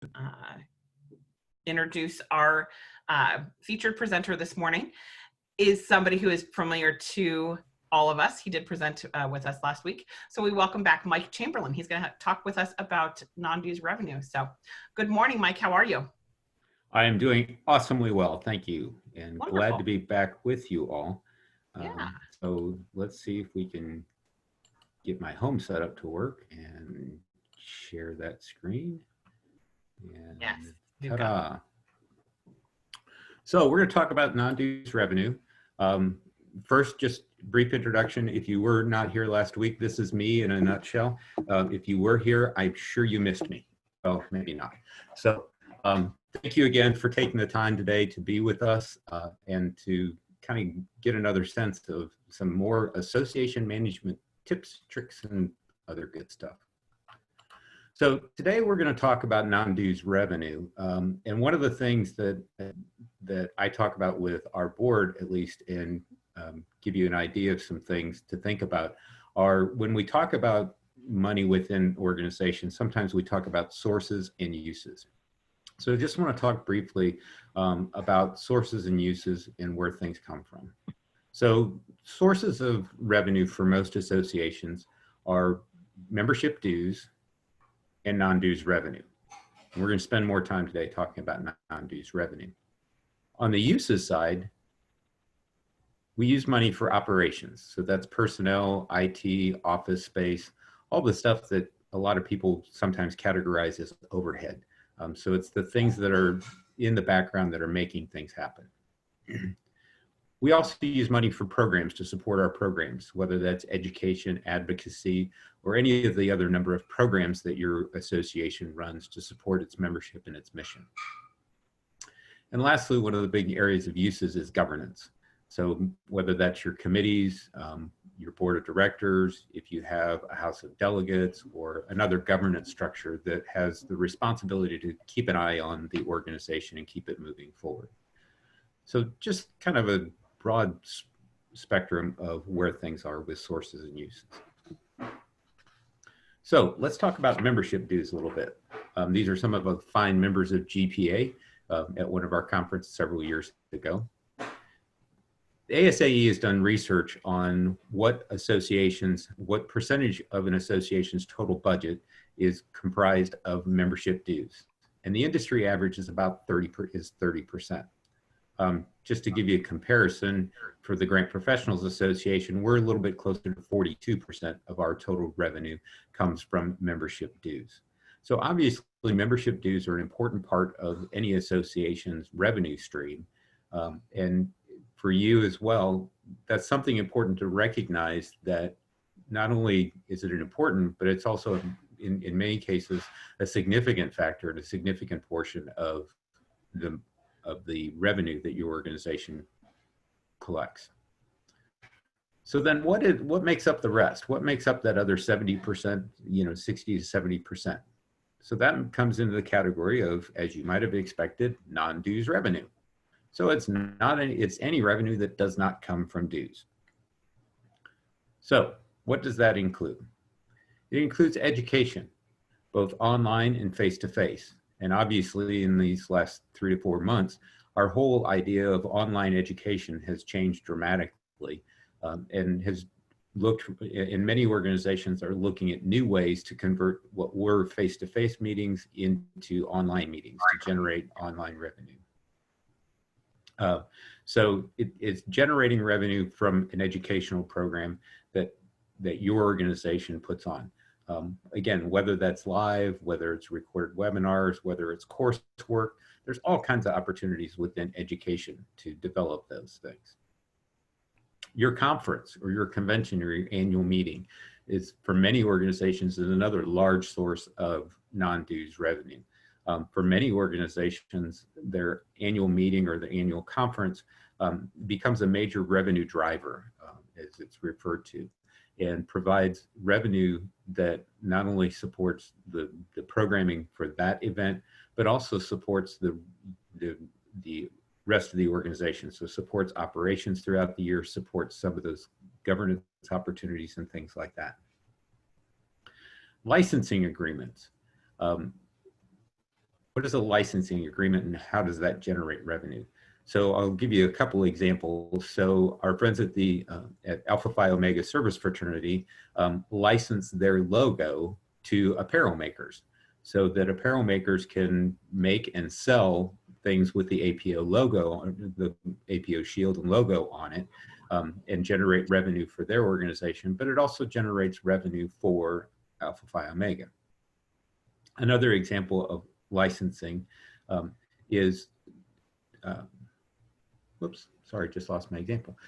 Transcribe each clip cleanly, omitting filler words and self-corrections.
uh, introduce our featured presenter this morning is somebody who is familiar to all of us. He did present with us last week. So we welcome back Mike Chamberlain. He's going to talk with us about non-dues revenue. So good morning, Mike. How are you? I am doing awesomely well, thank you, and Wonderful. glad to be back with you all. Yeah. So let's see if we can get my home set up to work and share that screen. And Yes. ta-da. So we're going to talk about non-dues revenue. First, just brief introduction. If you were not here last week, this is me in a nutshell. If you were here, I'm sure you missed me. Well, maybe not. So thank you again for taking the time today to be with us and to kind of get another sense of some more association management tips, tricks, and other good stuff. So today we're going to talk about non-dues revenue. And one of the things that I talk about with our board, at least, and give you an idea of some things to think about are when we talk about money within organizations, sometimes we talk about sources and uses. So I just want to talk briefly about sources and uses and where things come from. So sources of revenue for most associations are membership dues and non-dues revenue. And we're going to spend more time today talking about non-dues revenue. On the uses side, we use money for operations. So that's personnel, IT, office space, all the stuff that a lot of people sometimes categorize as overhead. So it's the things that are in the background that are making things happen. We also use money for programs to support our programs, whether that's education, advocacy, or any of the other number of programs that your association runs to support its membership and its mission. And lastly, one of the big areas of uses is governance. So whether that's your committees, your board of directors, if you have a house of delegates or another governance structure that has the responsibility to keep an eye on the organization and keep it moving forward. So just kind of a broad spectrum of where things are with sources and uses. So let's talk about membership dues a little bit. These are some of the fine members of GPA at one of our conferences several years ago. The ASAE has done research on what percentage of an association's total budget is comprised of membership dues. And the industry average is about 30%. Just to give you a comparison, for the Grant Professionals Association, we're a little bit closer to 42% of our total revenue comes from membership dues. So obviously membership dues are an important part of any association's revenue stream. And for you as well, that's something important to recognize, that not only is it an important, but it's also in many cases a significant factor and a significant portion of the revenue that your organization collects. So then what makes up the rest? What makes up that other 70%, 60 to 70%? So that comes into the category of, as you might have expected, non-dues revenue. So it's any revenue that does not come from dues. So what does that include? It includes education, both online and face-to-face. And obviously in these last 3 to 4 months, our whole idea of online education has changed dramatically and has looked, in many organizations are looking at new ways to convert what were face-to-face meetings into online meetings to generate online revenue. So it's generating revenue from an educational program that your organization puts on. Again, whether that's live, whether it's recorded webinars, whether it's coursework, there's all kinds of opportunities within education to develop those things. Your conference or your convention or your annual meeting is, for many organizations, is another large source of non-dues revenue. For many organizations, their annual meeting or the annual conference becomes a major revenue driver, as it's referred to, and provides revenue that not only supports the programming for that event, but also supports the rest of the organization. So supports operations throughout the year, supports some of those governance opportunities and things like that. Licensing agreements. what is a licensing agreement and how does that generate revenue? So I'll give you a couple examples. So our friends at the at Alpha Phi Omega Service Fraternity license their logo to apparel makers, so that apparel makers can make and sell things with the APO logo, the APO shield and logo on it, and generate revenue for their organization. But it also generates revenue for Alpha Phi Omega. Another example of licensing is whoops, sorry, just lost my example,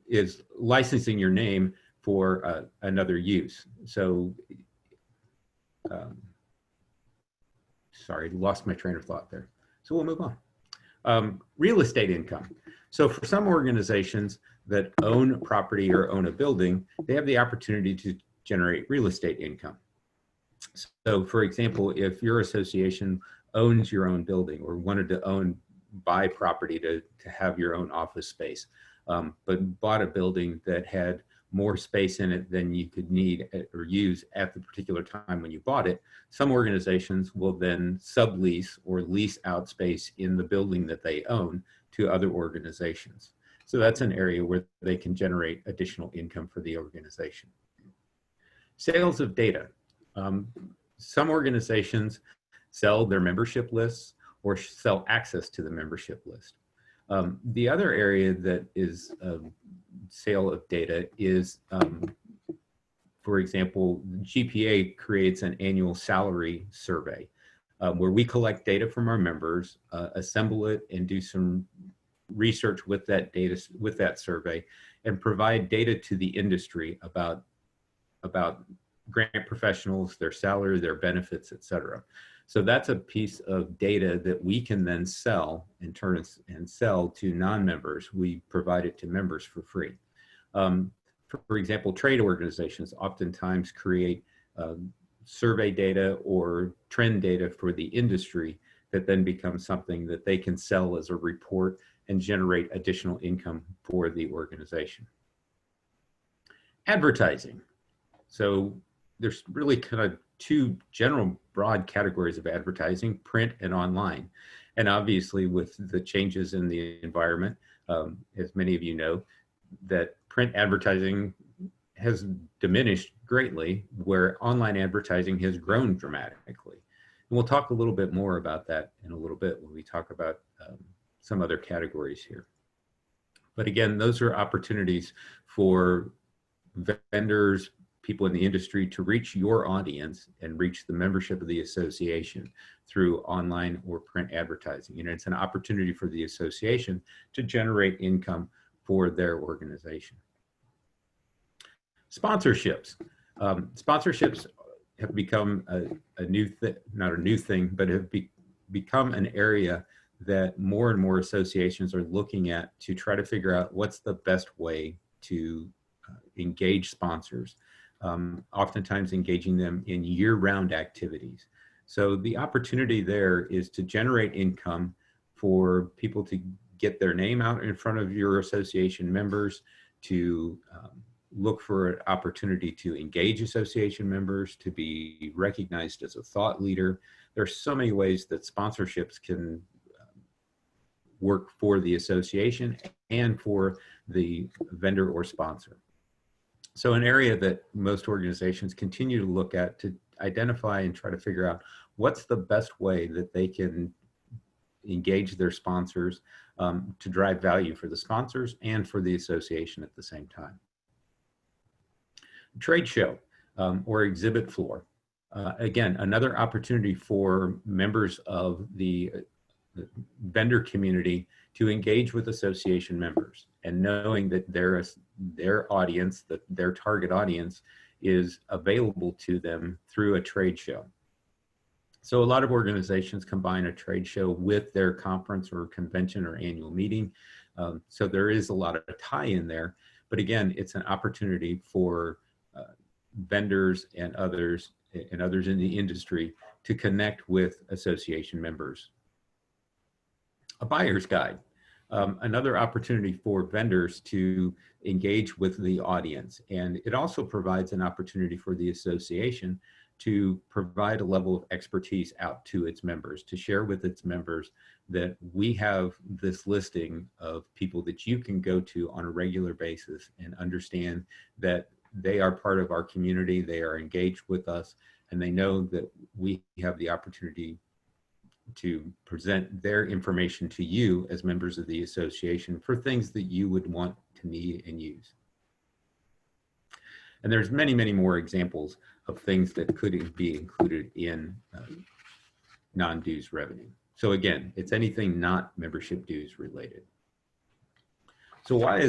is licensing your name for another use. So, sorry, lost my train of thought there. So we'll move on. Real estate income. So for some organizations that own property or own a building, they have the opportunity to generate real estate income. So for example, if your association owns your own building or wanted to buy property to have your own office space, but bought a building that had more space in it than you could need or use at the particular time when you bought it, some organizations will then sublease or lease out space in the building that they own to other organizations. So that's an area where they can generate additional income for the organization. Sales of data. Some organizations sell their membership lists or sell access to the membership list. The other area that is sale of data is, for example, GPA creates an annual salary survey where we collect data from our members, assemble it, and do some research with that data, with that survey, and provide data to the industry about grant professionals, their salary, their benefits, et cetera. So that's a piece of data that we can then sell and turn and sell to non-members. We provide it to members for free. For example, trade organizations oftentimes create survey data or trend data for the industry that then becomes something that they can sell as a report and generate additional income for the organization. Advertising. So there's really kind of two general broad categories of advertising, print and online. And obviously with the changes in the environment, as many of you know, that print advertising has diminished greatly, where online advertising has grown dramatically. And we'll talk a little bit more about that in a little bit when we talk about some other categories here. But again, those are opportunities for vendors, people in the industry to reach your audience and reach the membership of the association through online or print advertising. And it's an opportunity for the association to generate income for their organization. Sponsorships. Sponsorships have become a new thing, not a new thing, but have become an area that more and more associations are looking at to try to figure out what's the best way to engage sponsors. Oftentimes engaging them in year-round activities. So the opportunity there is to generate income for people to get their name out in front of your association members, to look for an opportunity to engage association members, to be recognized as a thought leader. There are so many ways that sponsorships can work for the association and for the vendor or sponsor. So an area that most organizations continue to look at to identify and try to figure out what's the best way that they can engage their sponsors to drive value for the sponsors and for the association at the same time. Trade show or exhibit floor. Again, another opportunity for members of the vendor community to engage with association members, and knowing that their audience, that their target audience is available to them through a trade show. So a lot of organizations combine a trade show with their conference or convention or annual meeting. So there is a lot of tie in there, but again, it's an opportunity for vendors and others in the industry to connect with association members. A buyer's guide, another opportunity for vendors to engage with the audience. And it also provides an opportunity for the association to provide a level of expertise out to its members, to share with its members that we have this listing of people that you can go to on a regular basis and understand that they are part of our community, they are engaged with us, and they know that we have the opportunity to present their information to you as members of the association for things that you would want to need and use. And there's many, many more examples of things that could be included in non-dues revenue. So again, it's anything not membership dues related. So why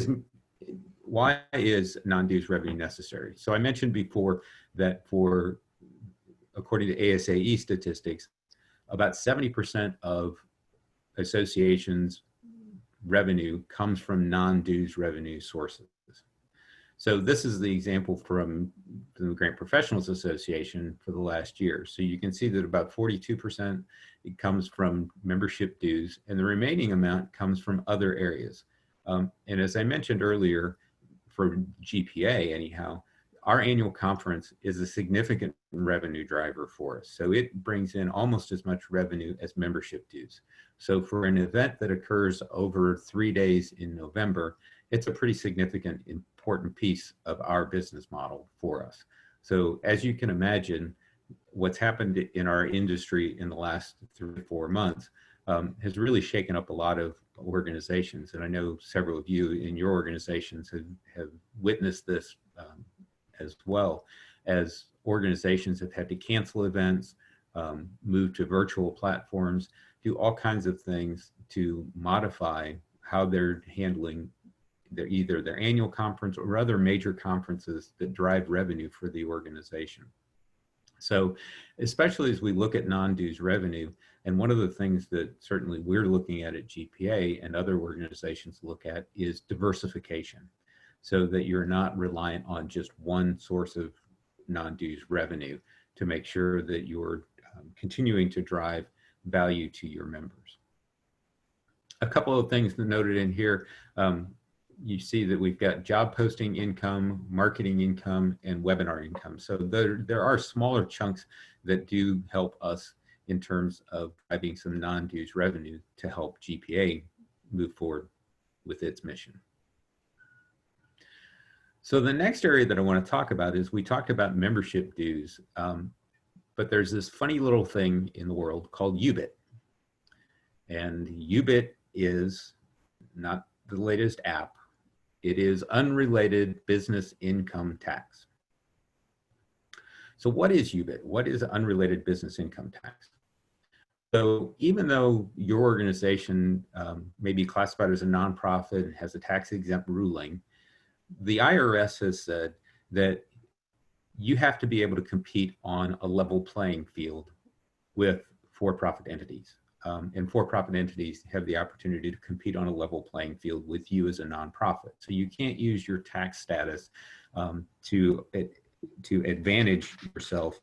is non-dues revenue necessary? So I mentioned before that according to ASAE statistics, about 70% of associations' revenue comes from non-dues revenue sources. So this is the example from the Grant Professionals Association for the last year. So you can see that about 42% it comes from membership dues, and the remaining amount comes from other areas. And as I mentioned earlier, for GPA anyhow, our annual conference is a significant revenue driver for us. So it brings in almost as much revenue as membership dues. So for an event that occurs over 3 days in November, it's a pretty significant, important piece of our business model for us. So as you can imagine, what's happened in our industry in the last 3 or 4 months has really shaken up a lot of organizations. And I know several of you in your organizations have witnessed this as well, as organizations have had to cancel events, move to virtual platforms, do all kinds of things to modify how they're handling either their annual conference or other major conferences that drive revenue for the organization. So especially as we look at non-dues revenue, and one of the things that certainly we're looking at GPA and other organizations look at is diversification, so that you're not reliant on just one source of non-dues revenue to make sure that you're continuing to drive value to your members. A couple of things noted in here. You see that we've got job posting income, marketing income, and webinar income. So there are smaller chunks that do help us in terms of driving some non-dues revenue to help GPA move forward with its mission. So the next area that I want to talk about is, we talked about membership dues, but there's this funny little thing in the world called UBIT. And UBIT is not the latest app. It is unrelated business income tax. So what is UBIT? What is unrelated business income tax? So even though your organization may be classified as a nonprofit and has a tax exempt ruling, the IRS has said that you have to be able to compete on a level playing field with for-profit entities. And for-profit entities have the opportunity to compete on a level playing field with you as a nonprofit. So you can't use your tax status to advantage yourself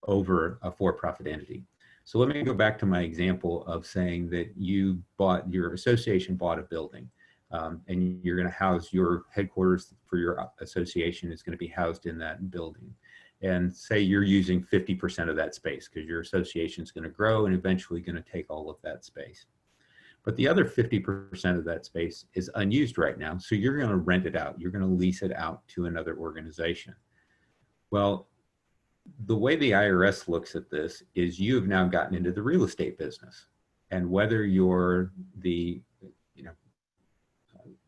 over a for-profit entity. So let me go back to my example of saying that your association bought a building, and you're going to house your headquarters for your association is going to be housed in that building. And say you're using 50% of that space because your association is going to grow and eventually going to take all of that space. But the other 50% of that space is unused right now. So you're going to rent it out. You're going to lease it out to another organization. Well, the way the IRS looks at this is you have now gotten into the real estate business. And whether you're the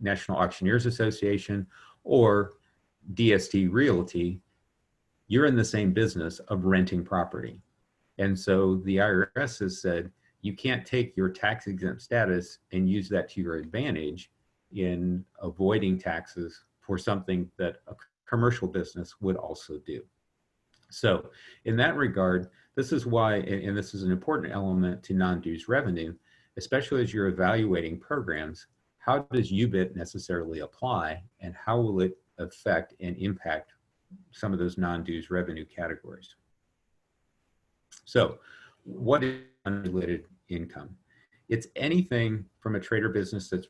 National Auctioneers Association or DST Realty, you're in the same business of renting property. And so the IRS has said, you can't take your tax exempt status and use that to your advantage in avoiding taxes for something that a commercial business would also do. So in that regard, this is why, and this is an important element to non-dues revenue, especially as you're evaluating programs, how does UBIT necessarily apply and how will it affect and impact some of those non-dues revenue categories? So what is unrelated income? It's anything from a trade or business that's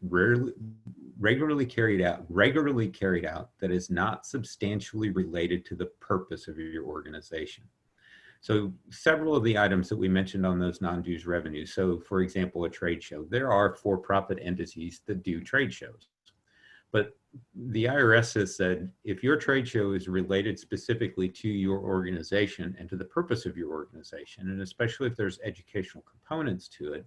regularly carried out that is not substantially related to the purpose of your organization. So several of the items that we mentioned on those non-dues revenues. So for example, a trade show, there are for-profit entities that do trade shows. But the IRS has said, if your trade show is related specifically to your organization and to the purpose of your organization, and especially if there's educational components to it,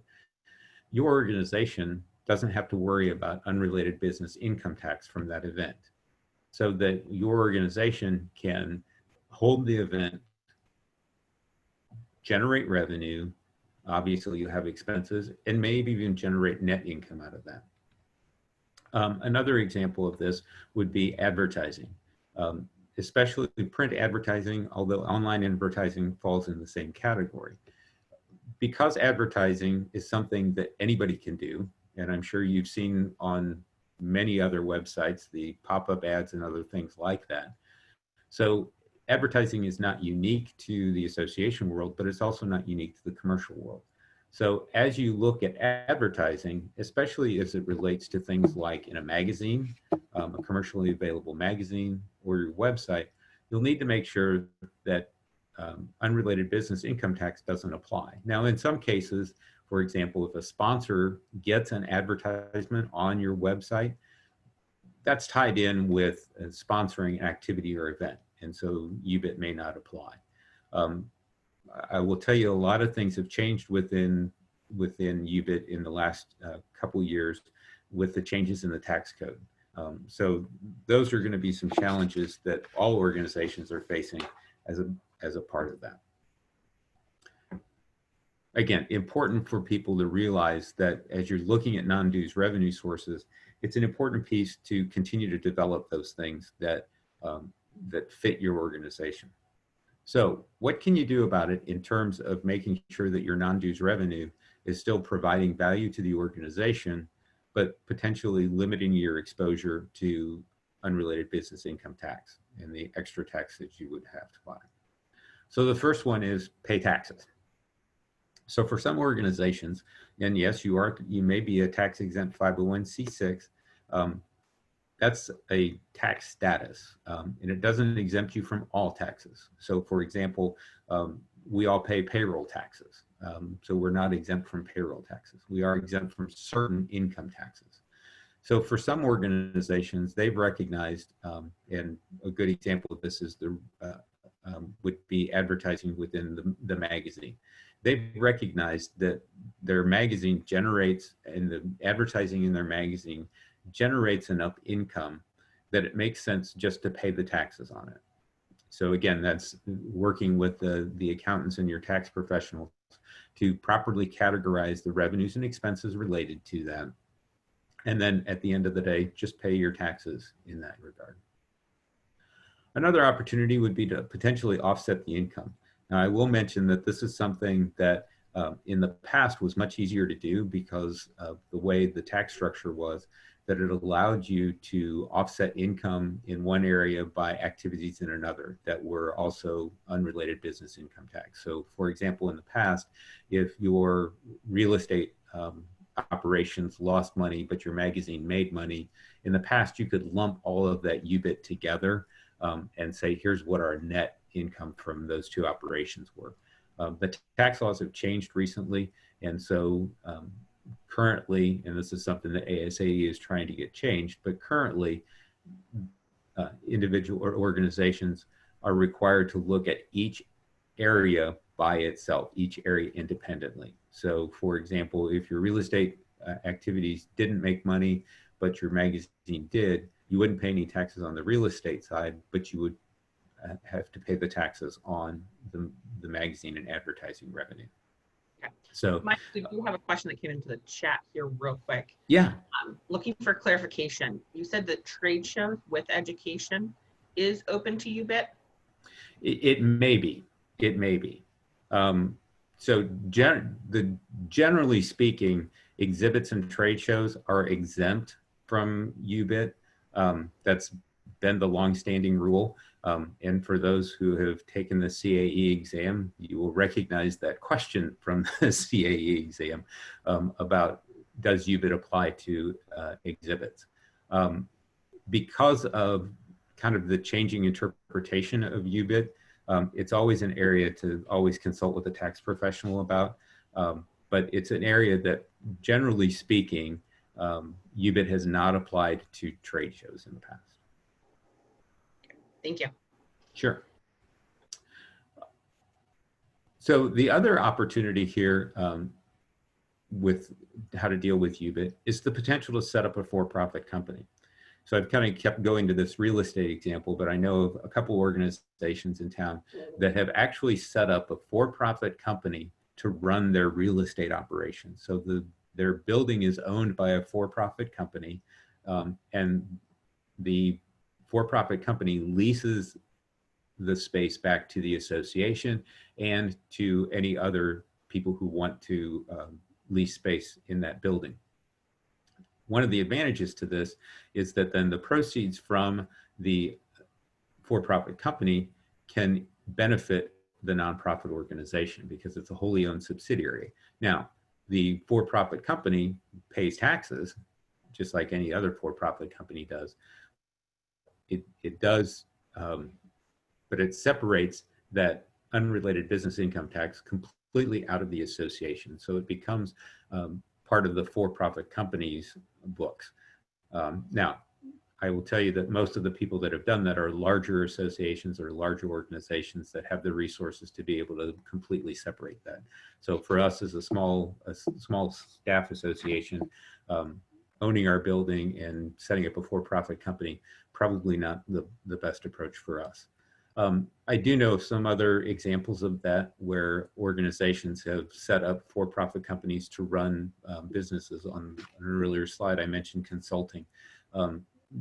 your organization doesn't have to worry about unrelated business income tax from that event. So that your organization can hold the event, generate revenue, obviously you have expenses, and maybe even generate net income out of that. Another example of this would be advertising, especially print advertising, although online advertising falls in the same category. Because advertising is something that anybody can do, and I'm sure you've seen on many other websites, the pop-up ads and other things like that. So advertising is not unique to the association world, but it's also not unique to the commercial world. So as you look at advertising, especially as it relates to things like in a magazine, a commercially available magazine, or your website, you'll need to make sure that unrelated business income tax doesn't apply. Now, in some cases, for example, if a sponsor gets an advertisement on your website, that's tied in with sponsoring an activity or event, and so UBIT may not apply. I will tell you a lot of things have changed within UBIT in the last couple years with the changes in the tax code. So those are going to be some challenges that all organizations are facing as a part of that. Again, important for people to realize that as you're looking at non-dues revenue sources, it's an important piece to continue to develop those things that that fit your organization. So what can you do about it in terms of making sure that your non-dues revenue is still providing value to the organization, but potentially limiting your exposure to unrelated business income tax and the extra tax that you would have to buy? So the first one is pay taxes. So for some organizations, and yes, you may be a tax exempt 501c6, that's a tax status, and it doesn't exempt you from all taxes. So for example, we all pay payroll taxes. So we're not exempt from payroll taxes. We are exempt from certain income taxes. So for some organizations, they've recognized, and a good example of this is would be advertising within the magazine. They've recognized that their magazine generates, and the advertising in their magazine generates enough income that it makes sense just to pay the taxes on it. So again, that's working with the accountants and your tax professionals to properly categorize the revenues and expenses related to them. And then at the end of the day, just pay your taxes in that regard. Another opportunity would be to potentially offset the income. Now, I will mention that this is something that in the past was much easier to do because of the way the tax structure was, that it allowed you to offset income in one area by activities in another that were also unrelated business income tax. So for example, in the past, if your real estate operations lost money, but your magazine made money, in the past, you could lump all of that UBIT together and say, here's what our net income from those two operations were. The tax laws have changed recently, and so currently, and this is something that ASAE is trying to get changed, but currently individual or organizations are required to look at each area by itself, each area independently. So for example, if your real estate activities didn't make money, but your magazine did, you wouldn't pay any taxes on the real estate side, but you would have to pay the taxes on the magazine and advertising revenue. Okay. So, Mike, we do have a question that came into the chat here real quick. yeah. Looking for clarification. You said that trade shows with education is open to UBIT? It may be. It may be. So generally speaking, exhibits and trade shows are exempt from UBIT. That's been the longstanding rule. And for those who have taken the CAE exam, you will recognize that question from the CAE exam about does UBIT apply to exhibits? Because of kind of the changing interpretation of UBIT, It's always an area to always consult with a tax professional about, but it's an area that, generally speaking, UBIT has not applied to trade shows in the past. Thank you. Sure. So the other opportunity here with how to deal with UBIT is the potential to set up a for-profit company. So I've kind of kept going to this real estate example, but I know of a couple organizations in town that have actually set up a for-profit company to run their real estate operation. So their building is owned by a for-profit company, and the for-profit company leases the space back to the association and to any other people who want to lease space in that building. One of the advantages to this is that then the proceeds from the for-profit company can benefit the nonprofit organization because it's a wholly owned subsidiary. Now, the for-profit company pays taxes just like any other for-profit company does. It does, but it separates that unrelated business income tax completely out of the association. So it becomes part of the for-profit company's books. Now, I will tell you that most of the people that have done that are larger associations or larger organizations that have the resources to be able to completely separate that. So for us as a small staff association, owning our building and setting up a for-profit company, probably not the best approach for us. I do know of some other examples of that where organizations have set up for-profit companies to run businesses. On an earlier slide, I mentioned consulting.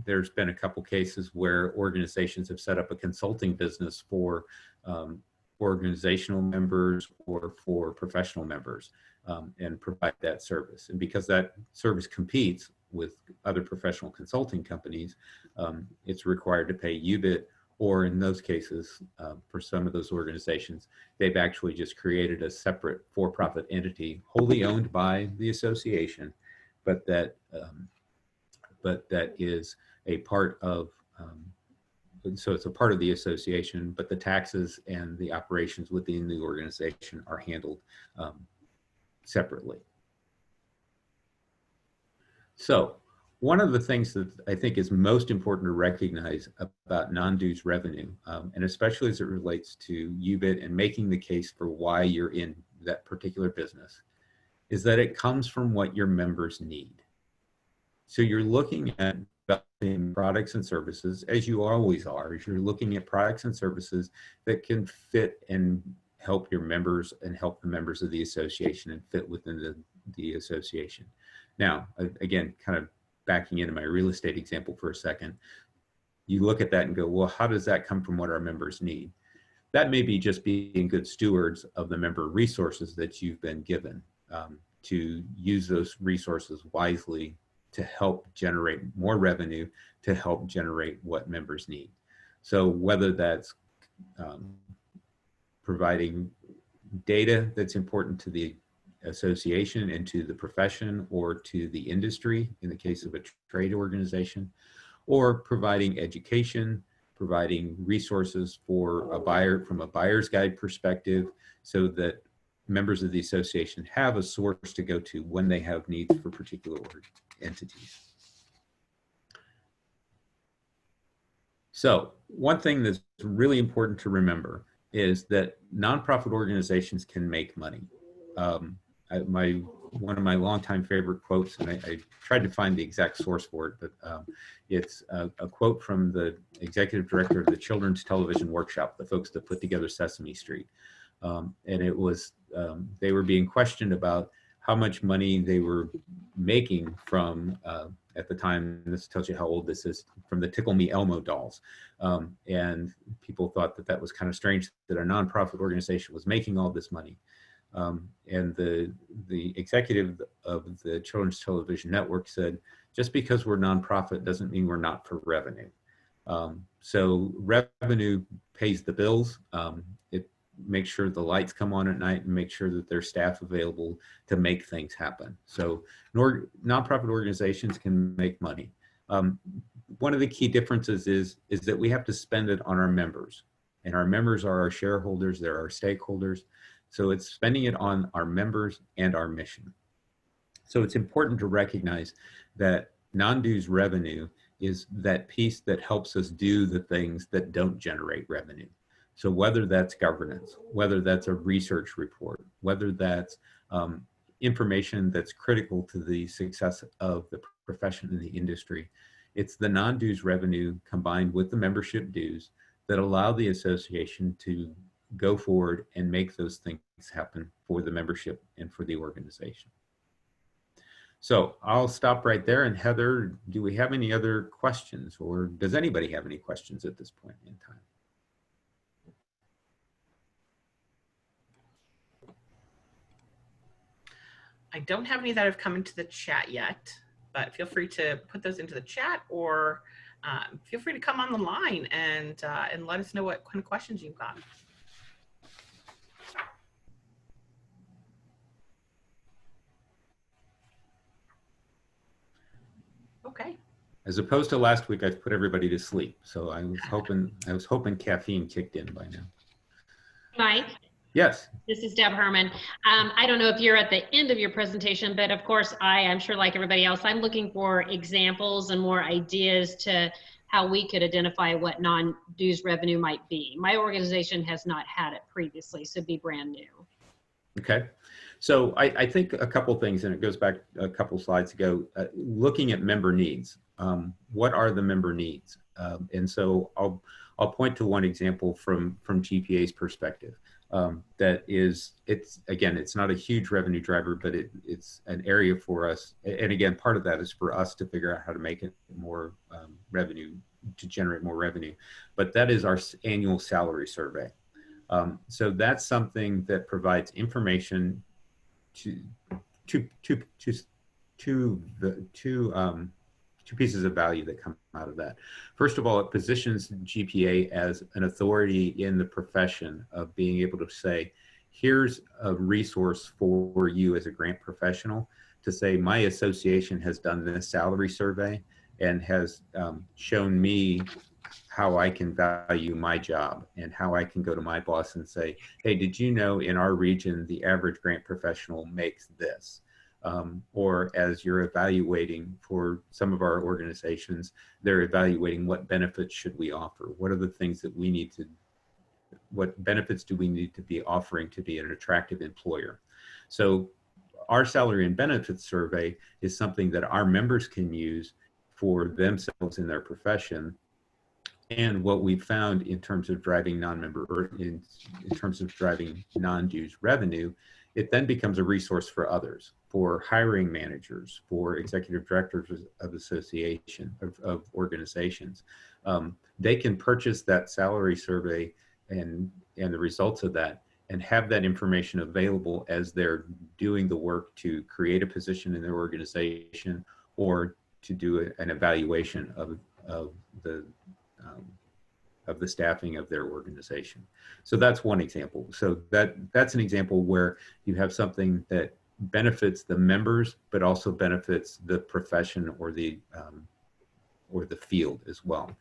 There's been a couple cases where organizations have set up a consulting business for organizational members or for professional members and provide that service. And because that service competes with other professional consulting companies, it's required to pay UBIT, or in those cases, for some of those organizations, they've actually just created a separate for-profit entity wholly owned by the association, but that is a part of, so it's a part of the association, but the taxes and the operations within the organization are handled separately. So one of the things that I think is most important to recognize about non-dues revenue, and especially as it relates to UBIT and making the case for why you're in that particular business, is that it comes from what your members need. So you're looking at developing products and services, as you always are, as you're looking at products and services that can fit and help your members and help the members of the association and fit within the association. Now, again, kind of backing into my real estate example for a second, you look at that and go, well, how does that come from what our members need? That may be just being good stewards of the member resources that you've been given, to use those resources wisely to help generate more revenue, to help generate what members need. So whether that's providing data that's important to the association and to the profession or to the industry in the case of a trade organization, or providing education, providing resources for a buyer from a buyer's guide perspective so that members of the association have a source to go to when they have needs for particular entities. So one thing that's really important to remember is that nonprofit organizations can make money. One of my longtime favorite quotes, and I tried to find the exact source for it, but it's a quote from the executive director of the Children's Television Workshop, the folks that put together Sesame Street. And it was, they were being questioned about how much money they were making from, at the time, this tells you how old this is, from the Tickle Me Elmo dolls. And people thought that that was kind of strange that a nonprofit organization was making all this money. And the executive of the Children's Television Network said, just because we're nonprofit doesn't mean we're not for revenue. So revenue pays the bills. It makes sure the lights come on at night and make sure that there's staff available to make things happen. So nonprofit organizations can make money. One of the key differences is that we have to spend it on our members. And our members are our shareholders, they're our stakeholders. So it's spending it on our members and our mission. So it's important to recognize that non-dues revenue is that piece that helps us do the things that don't generate revenue. So whether that's governance, whether that's a research report, whether that's information that's critical to the success of the profession in the industry, it's the non-dues revenue combined with the membership dues that allow the association to go forward and make those things happen for the membership and for the organization. So I'll stop right there. And Heather, do we have any other questions, or does anybody have any questions at this point in time? I don't have any that have come into the chat yet, but feel free to put those into the chat, or feel free to come on the line and let us know what kind of questions you've got. Okay. As opposed to last week, I've put everybody to sleep. So I was hoping caffeine kicked in by now. Mike? Yes. This is Deb Herman. I don't know if you're at the end of your presentation, but of course, I'm sure like everybody else, I'm looking for examples and more ideas to how we could identify what non-dues revenue might be. My organization has not had it previously, so it'd be brand new. Okay. So I think a couple things, and it goes back a couple slides ago, looking at member needs. What are the member needs? And so I'll point to one example from GPA's perspective. That is, it's not a huge revenue driver, but it's an area for us. And again, part of that is for us to figure out how to make it more revenue, to generate more revenue. But that is our annual salary survey. So that's something that provides information to two pieces of value that come out of that. First of all, it positions GPA as an authority in the profession of being able to say, here's a resource for you as a grant professional to say, my association has done this salary survey and has shown me how I can value my job and how I can go to my boss and say, hey, did you know in our region, the average grant professional makes this? Or as you're evaluating for some of our organizations, they're evaluating what benefits should we offer? What are the things that we need to, what benefits do we need to be offering to be an attractive employer? So our salary and benefits survey is something that our members can use for themselves in their profession. And what we found in terms of driving non-member, or in terms of driving non-dues revenue, it then becomes a resource for others, for hiring managers, for executive directors of association, of organizations. They can purchase that salary survey and the results of that and have that information available as they're doing the work to create a position in their organization or to do an evaluation of the staffing of their organization. So that's one example. So that's an example where you have something that benefits the members, but also benefits the profession or the field as well.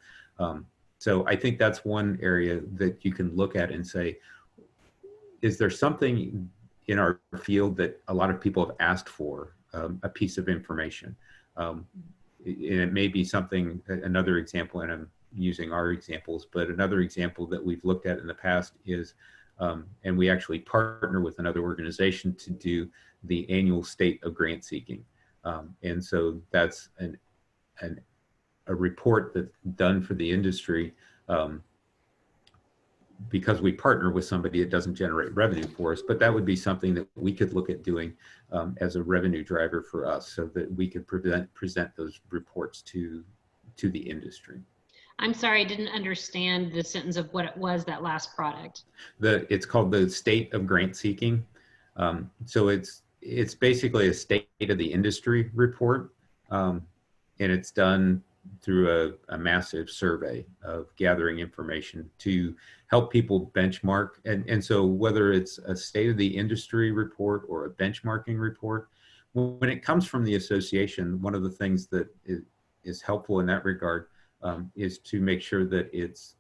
So I think that's one area that you can look at and say, is there something in our field that a lot of people have asked for, a piece of information? And it may be something, another example, and I'm using our examples, but another example that we've looked at in the past is, and we actually partner with another organization to do the annual state of grant seeking. And so that's a report that's done for the industry. Because we partner with somebody, it doesn't generate revenue for us, but that would be something that we could look at doing as a revenue driver for us, so that we could present those reports to the industry. I'm sorry, I didn't understand the sentence of what it was, that last product. It's called the State of Grant Seeking. So it's basically a state of the industry report, and it's done through a massive survey of gathering information to help people benchmark. And so whether it's a state of the industry report or a benchmarking report, when it comes from the association, one of the things that is helpful in that regard is to make sure that it's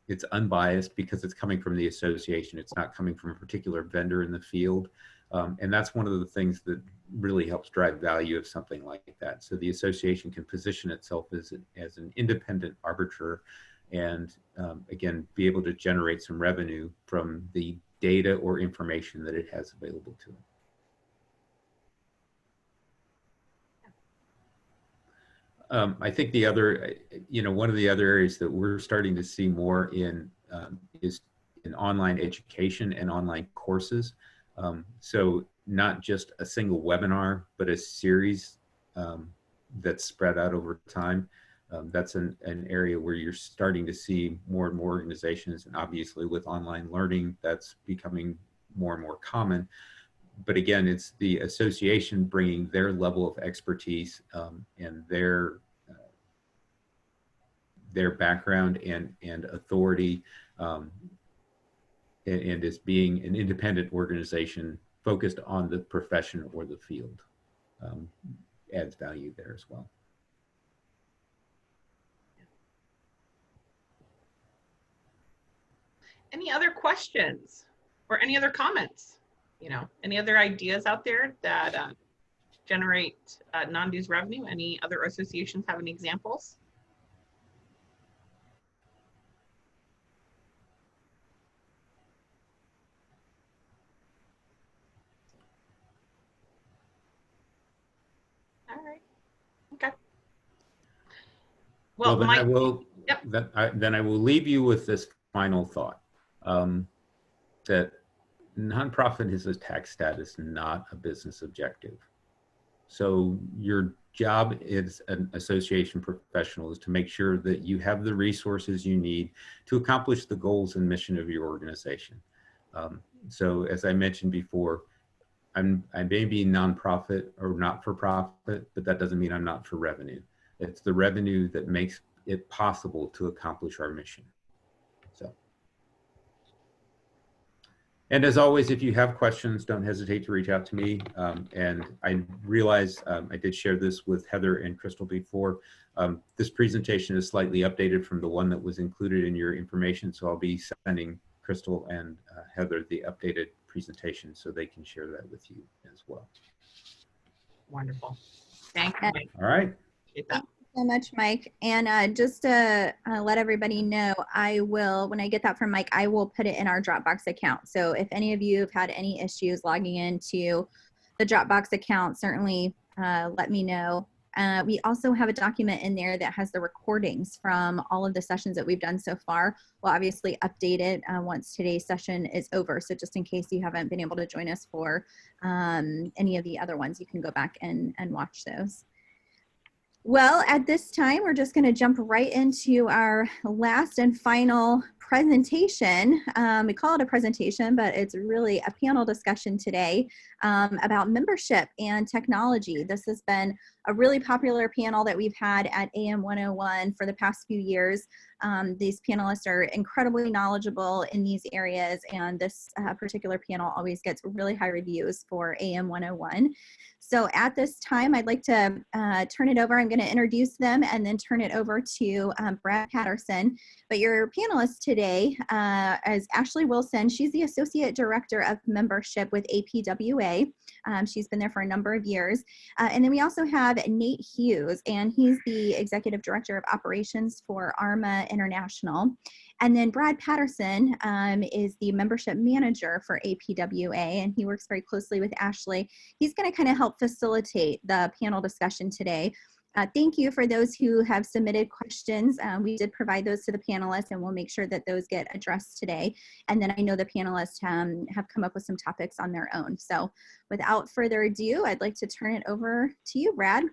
it's unbiased because it's coming from the association. It's not coming from a particular vendor in the field. And that's one of the things that really helps drive value of something like that. So the association can position itself as an independent arbiter and again, be able to generate some revenue from the data or information that it has available to it. I think the other, one of the other areas that we're starting to see more in is in online education and online courses. So not just a single webinar, but a series that's spread out over time. That's an area where you're starting to see more and more organizations, and obviously with online learning, that's becoming more and more common. But again, it's the association bringing their level of expertise and their background and authority, and as being an independent organization focused on the profession or the field, adds value there as well. Any other questions or any other comments? Any other ideas out there that generate non-dues revenue? Any other associations have any examples? All right. Okay. Well, then Mike, I will. Yep. Then I will leave you with this final thought: that nonprofit is a tax status, not a business objective. So your job as an association professional is to make sure that you have the resources you need to accomplish the goals and mission of your organization. So as I mentioned before, I may be nonprofit or not for profit, but that doesn't mean I'm not for revenue. It's the revenue that makes it possible to accomplish our mission. So. And as always, if you have questions, don't hesitate to reach out to me. And I realize I did share this with Heather and Crystal before. This presentation is slightly updated from the one that was included in your information. So I'll be sending Crystal and Heather the updated presentation so they can share that with you as well. Wonderful. Thank you, Mike. All right. Appreciate that. So much, Mike. And just to let everybody know, I will, when I get that from Mike, I will put it in our Dropbox account. So if any of you have had any issues logging into the Dropbox account, certainly let me know. We also have a document in there that has the recordings from all of the sessions that we've done so far. We'll obviously update it once today's session is over. So just in case you haven't been able to join us for any of the other ones, you can go back and watch those. Well, at this time, we're just going to jump right into our last and final presentation. We call it a presentation, but it's really a panel discussion today about membership and technology. This has been a really popular panel that we've had at AM 101 for the past few years. These panelists are incredibly knowledgeable in these areas, and this particular panel always gets really high reviews for AM 101. So at this time, I'd like to turn it over. I'm going to introduce them and then turn it over to Brad Patterson. But your panelist today is Ashley Wilson. She's the Associate Director of Membership with APWA. She's been there for a number of years. And then we also have Nate Hughes, and he's the Executive Director of Operations for ARMA International. And then Brad Patterson is the Membership Manager for APWA, and he works very closely with Ashley. He's going to kind of help facilitate the panel discussion today. Thank you for those who have submitted questions. We did provide those to the panelists, and we'll make sure that those get addressed today. And then I know the panelists have come up with some topics on their own. So without further ado, I'd like to turn it over to you, Brad.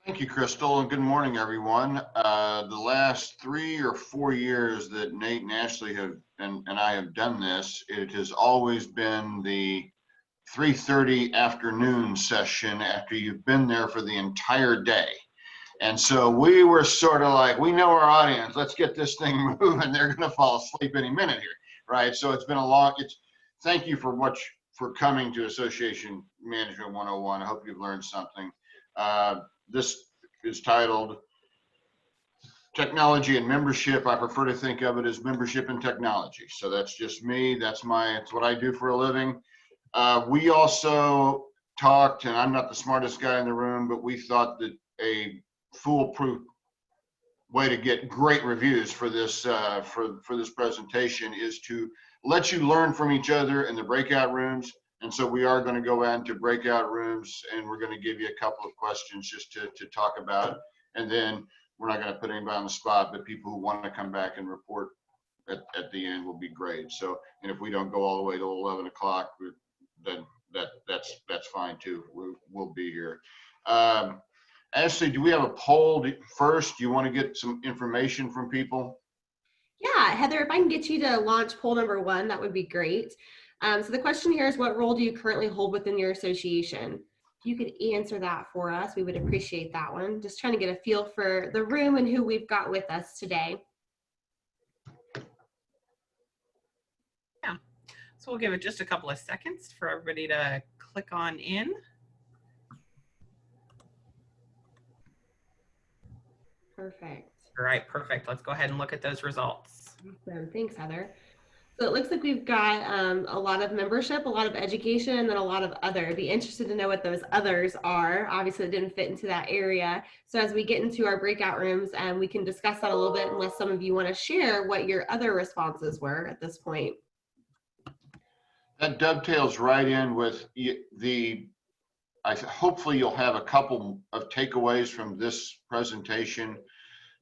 Thank you, Crystal, and good morning, everyone. The last 3 or 4 years that Nate and Ashley have and I have done this, it has always been the 3:30 afternoon session after you've been there for the entire day. And so we were sort of like, we know our audience, let's get this thing moving. They're going to fall asleep any minute here, right? So it's been a long, thank you for coming to Association Management 101. I hope you've learned something. This is titled technology and membership, I prefer to think of it as membership and technology. So that's just me. That's what I do for a living. We also talked, and I'm not the smartest guy in the room, but we thought that a foolproof way to get great reviews for this for this presentation is to let you learn from each other in the breakout rooms. And so we are going to go into breakout rooms, and we're going to give you a couple of questions just to talk about. And then we're not going to put anybody on the spot, but people who want to come back and report at the end will be great. So, and if we don't go all the way to 11 o'clock, then that's fine too. We'll be here. Ashley, do we have a poll first? Do you want to get some information from people? Yeah, Heather, if I can get you to launch poll number 1, that would be great. So the question here is, what role do you currently hold within your association? If you could answer that for us, we would appreciate that one. Just trying to get a feel for the room and who we've got with us today. Yeah, so we'll give it just a couple of seconds for everybody to click on in. Perfect. All right, perfect. Let's go ahead and look at those results. Awesome. Thanks, Heather. So it looks like we've got a lot of membership, a lot of education, and then a lot of other. Be interested to know what those others are. Obviously, it didn't fit into that area. So as we get into our breakout rooms, we can discuss that a little bit, unless some of you want to share what your other responses were at this point. That dovetails right in with hopefully you'll have a couple of takeaways from this presentation.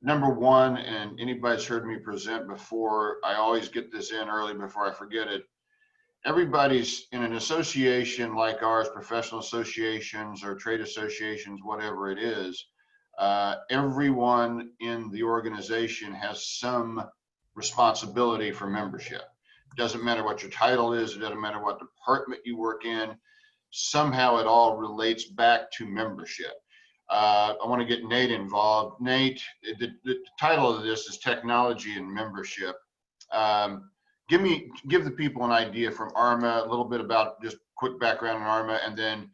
Number one, and anybody's heard me present before, I always get this in early before I forget it. Everybody's in an association like ours, professional associations or trade associations, whatever it is. Everyone in the organization has some responsibility for membership. It doesn't matter what your title is. It doesn't matter what department you work in. Somehow it all relates back to membership. I want to get Nate involved. Nate, the title of this is Technology and Membership. Give the people an idea from ARMA, a little bit about just quick background on ARMA, and then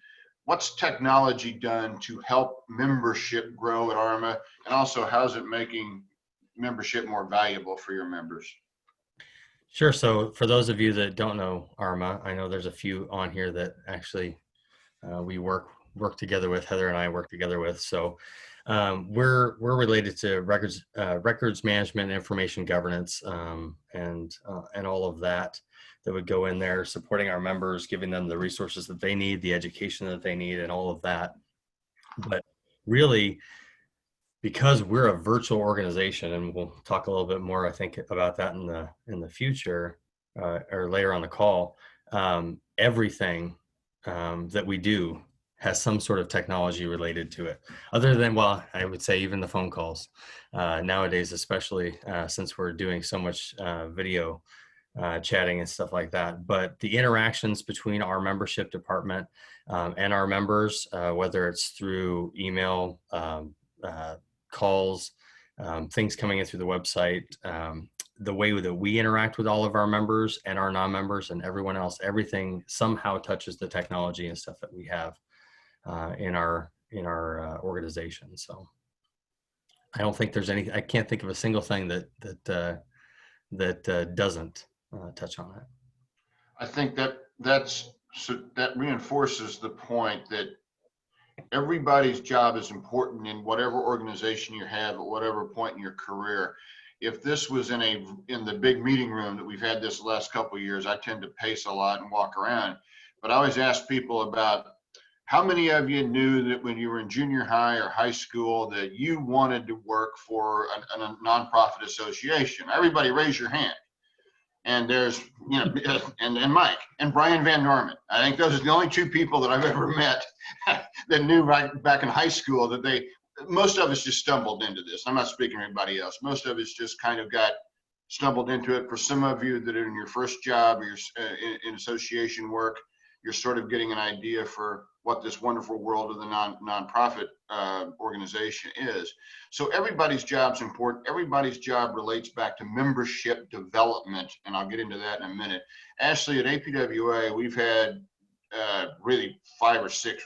what's technology done to help membership grow at ARMA, and also how's it making membership more valuable for your members? Sure. So for those of you that don't know ARMA, I know there's a few on here that actually we work together with. Heather and I work together with. So we're related to records management, information governance, and all of that would go in there, supporting our members, giving them the resources that they need, the education that they need, and all of that. But really, because we're a virtual organization, and we'll talk a little bit more, I think, about that in the future or later on the call, everything that we do has some sort of technology related to it, other than, well, I would say even the phone calls nowadays, especially since we're doing so much video chatting and stuff like that. But the interactions between our membership department and our members, whether it's through email, calls, things coming in through the website, the way that we interact with all of our members and our non-members and everyone else, everything somehow touches the technology and stuff that we have in our organization. So I don't think there's any, I can't think of a single thing that doesn't touch on it. I think that reinforces the point that everybody's job is important in whatever organization you have at whatever point in your career. If this was in the big meeting room that we've had this last couple of years, I tend to pace a lot and walk around, but I always ask people about how many of you knew that when you were in junior high or high school that you wanted to work for a nonprofit association. Everybody raise your hand. And there's, and Mike and Brian Van Norman. I think those are the only two people that I've ever met that knew right back in high school that most of us just stumbled into this. I'm not speaking to anybody else. Most of us just kind of stumbled into it. For some of you that are in your first job or you're in association work, you're sort of getting an idea for what this wonderful world of the nonprofit organization is. So everybody's job's important. Everybody's job relates back to membership development, and I'll get into that in a minute. Ashley, at APWA, we've had really 5 or 6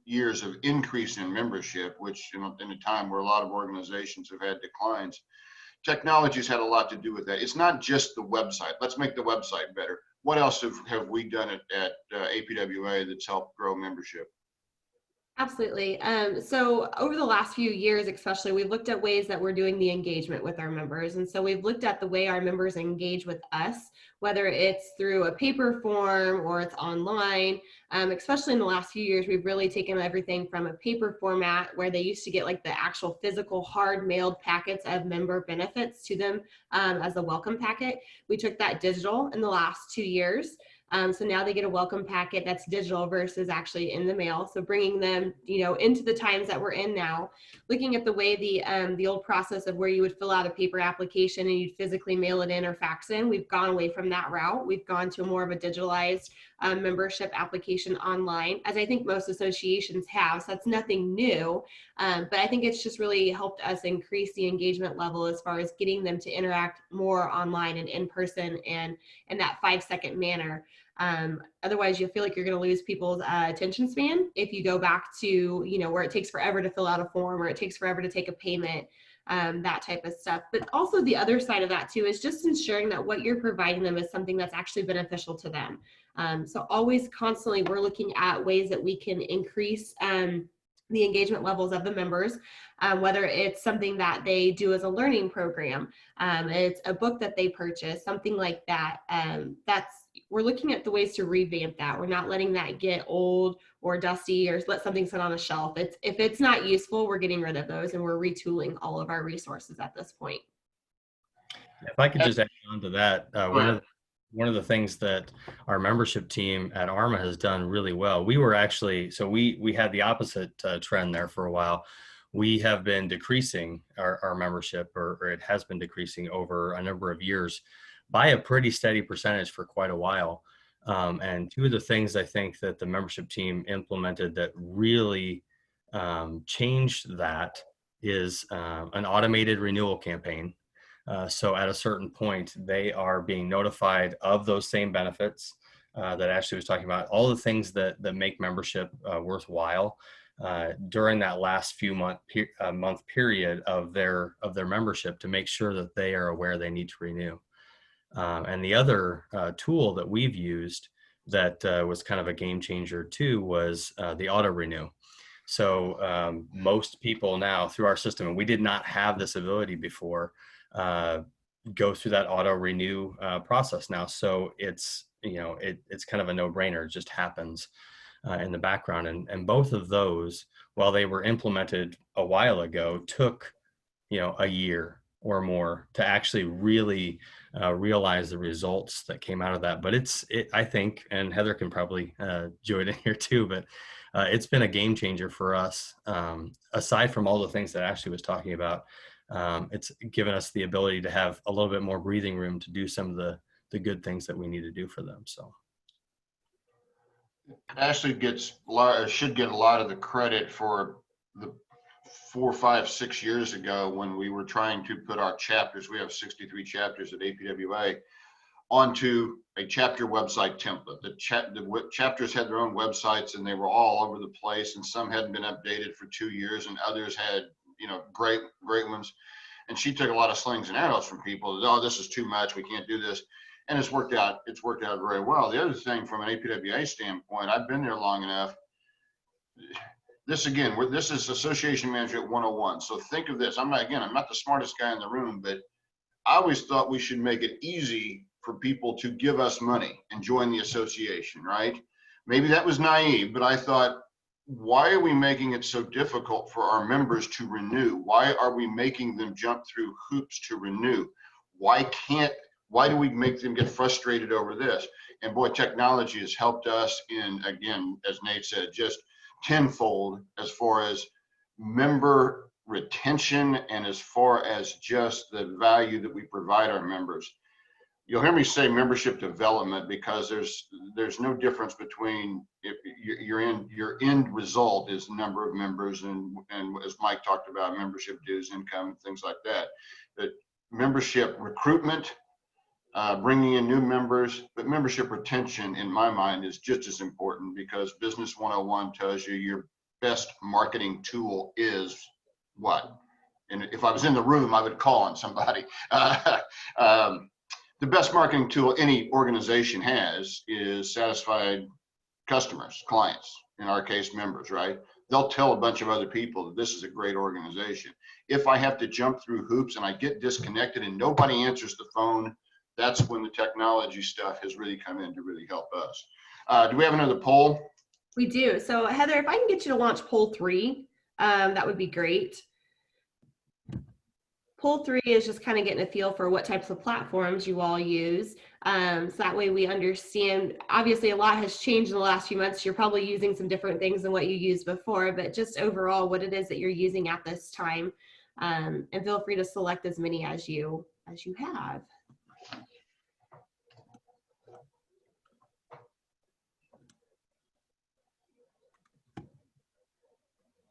years of increase in membership, which, you know, in a time where a lot of organizations have had declines, technology's had a lot to do with that. It's not just the website. Let's make the website better. What else have we done at APWA that's helped grow membership? Absolutely. So over the last few years, especially, we've looked at ways that we're doing the engagement with our members. And so we've looked at the way our members engage with us, whether it's through a paper form or it's online. Especially in the last few years, we've really taken everything from a paper format where they used to get like the actual physical hard mailed packets of member benefits to them as a welcome packet. We took that digital in the last 2 years. So now they get a welcome packet that's digital versus actually in the mail. So bringing them, you know, into the times that we're in now, looking at the way the old process of where you would fill out a paper application and you'd physically mail it in or fax in, we've gone away from that route. We've gone to more of a digitalized membership application online, as I think most associations have. So that's nothing new, but I think it's just really helped us increase the engagement level as far as getting them to interact more online and in person and in that 5-second manner. Otherwise you'll feel like you're going to lose people's attention span if you go back to, you know, where it takes forever to fill out a form or it takes forever to take a payment, that type of stuff. But also the other side of that too is just ensuring that what you're providing them is something that's actually beneficial to them. So always constantly we're looking at ways that we can increase the engagement levels of the members, whether it's something that they do as a learning program, it's a book that they purchase, something like that. We're looking at the ways to revamp that. We're not letting that get old or dusty or let something sit on a shelf. If it's not useful, we're getting rid of those and we're retooling all of our resources at this point. If I could just add on to that, one of the things that our membership team at ARMA has done really well, we were actually, so we had the opposite trend there for a while. We have been decreasing our membership, or it has been decreasing over a number of years by a pretty steady percentage for quite a while. And two of the things I think that the membership team implemented that really changed that is an automated renewal campaign. So at a certain point, they are being notified of those same benefits that Ashley was talking about, all the things that make membership worthwhile during that last few month period of their membership, to make sure that they are aware they need to renew. And the other tool that we've used that was kind of a game changer too was the auto renew. So most people now through our system, and we did not have this ability before, go through that auto renew process now. So it's, you know, it's kind of a no-brainer. It just happens in the background. And both of those, while they were implemented a while ago, took, you know, a year or more to actually really realize the results that came out of that. But I think, and Heather can probably join in here too, but it's been a game changer for us. Aside from all the things that Ashley was talking about, it's given us the ability to have a little bit more breathing room to do some of the good things that we need to do for them. So Ashley should get a lot of the credit for the 4, 5, 6 years ago when we were trying to put our chapters, we have 63 chapters at APWA, onto a chapter website template. The chapters had their own websites and they were all over the place, and some hadn't been updated for 2 years and others had, you know, great ones. And she took a lot of slings and arrows from people. Oh, this is too much, we can't do this. And it's worked out very well. The other thing, from an APWA standpoint, I've been there long enough. This is Association Management 101. So think of this. I'm not the smartest guy in the room, but I always thought we should make it easy for people to give us money and join the association, right? Maybe that was naive, but I thought, why are we making it so difficult for our members to renew? Why are we making them jump through hoops to renew? Why do we make them get frustrated over this? And boy, technology has helped us in, again, as Nate said, just tenfold as far as member retention and as far as just the value that we provide our members. You'll hear me say membership development because there's no difference between if your end result is the number of members and as Mike talked about, membership dues, income, and things like that. But membership recruitment, bringing in new members, but membership retention in my mind is just as important, because Business 101 tells you your best marketing tool is what? And if I was in the room, I would call on somebody. The best marketing tool any organization has is satisfied customers, clients, in our case, members, right? They'll tell a bunch of other people that this is a great organization. If I have to jump through hoops and I get disconnected and nobody answers the phone, that's when the technology stuff has really come in to really help us. Do we have another poll? We do. So Heather, if I can get you to launch poll 3, that would be great. Poll 3 is just kind of getting a feel for what types of platforms you all use. So that way we understand, obviously a lot has changed in the last few months. You're probably using some different things than what you used before, but just overall what it is that you're using at this time. And feel free to select as many as you have.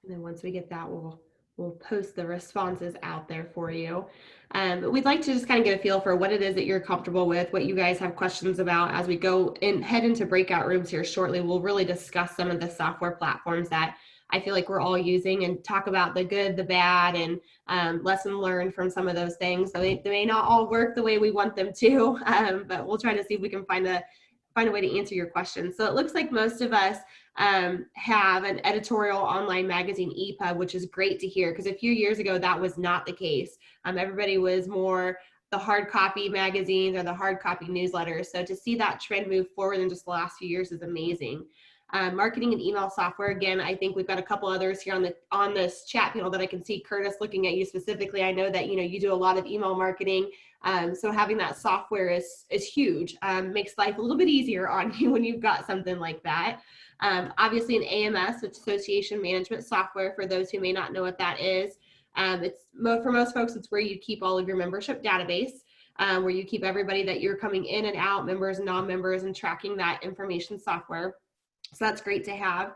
And then once we get that, we'll post the responses out there for you. But we'd like to just kind of get a feel for what it is that you're comfortable with, what you guys have questions about. As we go and head into breakout rooms here shortly, we'll really discuss some of the software platforms that I feel like we're all using and talk about the good, the bad, and lesson learned from some of those things. So they may not all work the way we want them to, but we'll try to see if we can find a way to answer your questions. So it looks like most of us have an editorial online magazine EPUB, which is great to hear, because a few years ago that was not the case. Everybody was more the hard copy magazines or the hard copy newsletters. So to see that trend move forward in just the last few years is amazing. Marketing and email software, again, I think we've got a couple others here on this chat panel that I can see. Curtis, looking at you specifically, I know that you do a lot of email marketing. So having that software is huge. Makes life a little bit easier on you when you've got something like that. Obviously an AMS, which is Association Management Software, for those who may not know what that is. It's for most folks, it's where you keep all of your membership database, where you keep everybody that you're coming in and out, members and non-members, and tracking that information software. So that's great to have.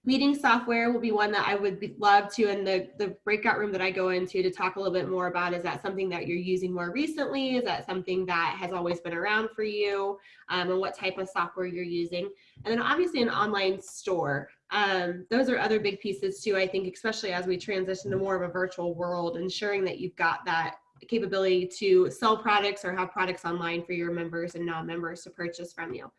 Meeting software will be one that I would love to, in the breakout room that I go into, to talk a little bit more about. Is that something that you're using more recently? Is that something that has always been around for you? And what type of software you're using? And then obviously an online store. Those are other big pieces too, I think, especially as we transition to more of a virtual world, ensuring that you've got that capability to sell products or have products online for your members and non-members to purchase from you.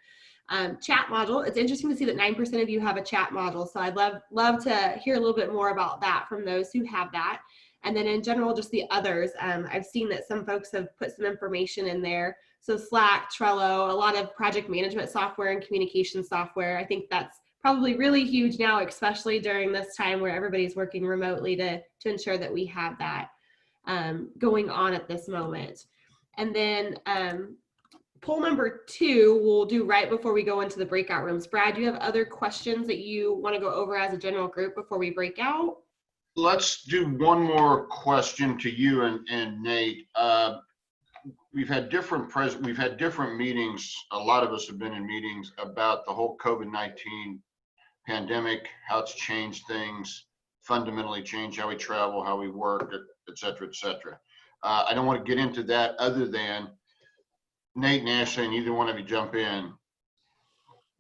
Chat module. It's interesting to see that 9% of you have a chat module. So I'd love to hear a little bit more about that from those who have that. And then in general, just the others. I've seen that some folks have put some information in there. So Slack, Trello, a lot of project management software and communication software. I think that's probably really huge now, especially during this time where everybody's working remotely, to ensure that we have that going on at this moment. And then poll number 2 we'll do right before we go into the breakout rooms. Brad, do you have other questions that you want to go over as a general group before we break out? Let's do one more question to you and Nate. We've had different meetings. A lot of us have been in meetings about the whole COVID-19 pandemic, how it's changed things, fundamentally changed how we travel, how we work, et cetera, et cetera. I don't want to get into that, other than Nate and Ashley, and either one of you jump in.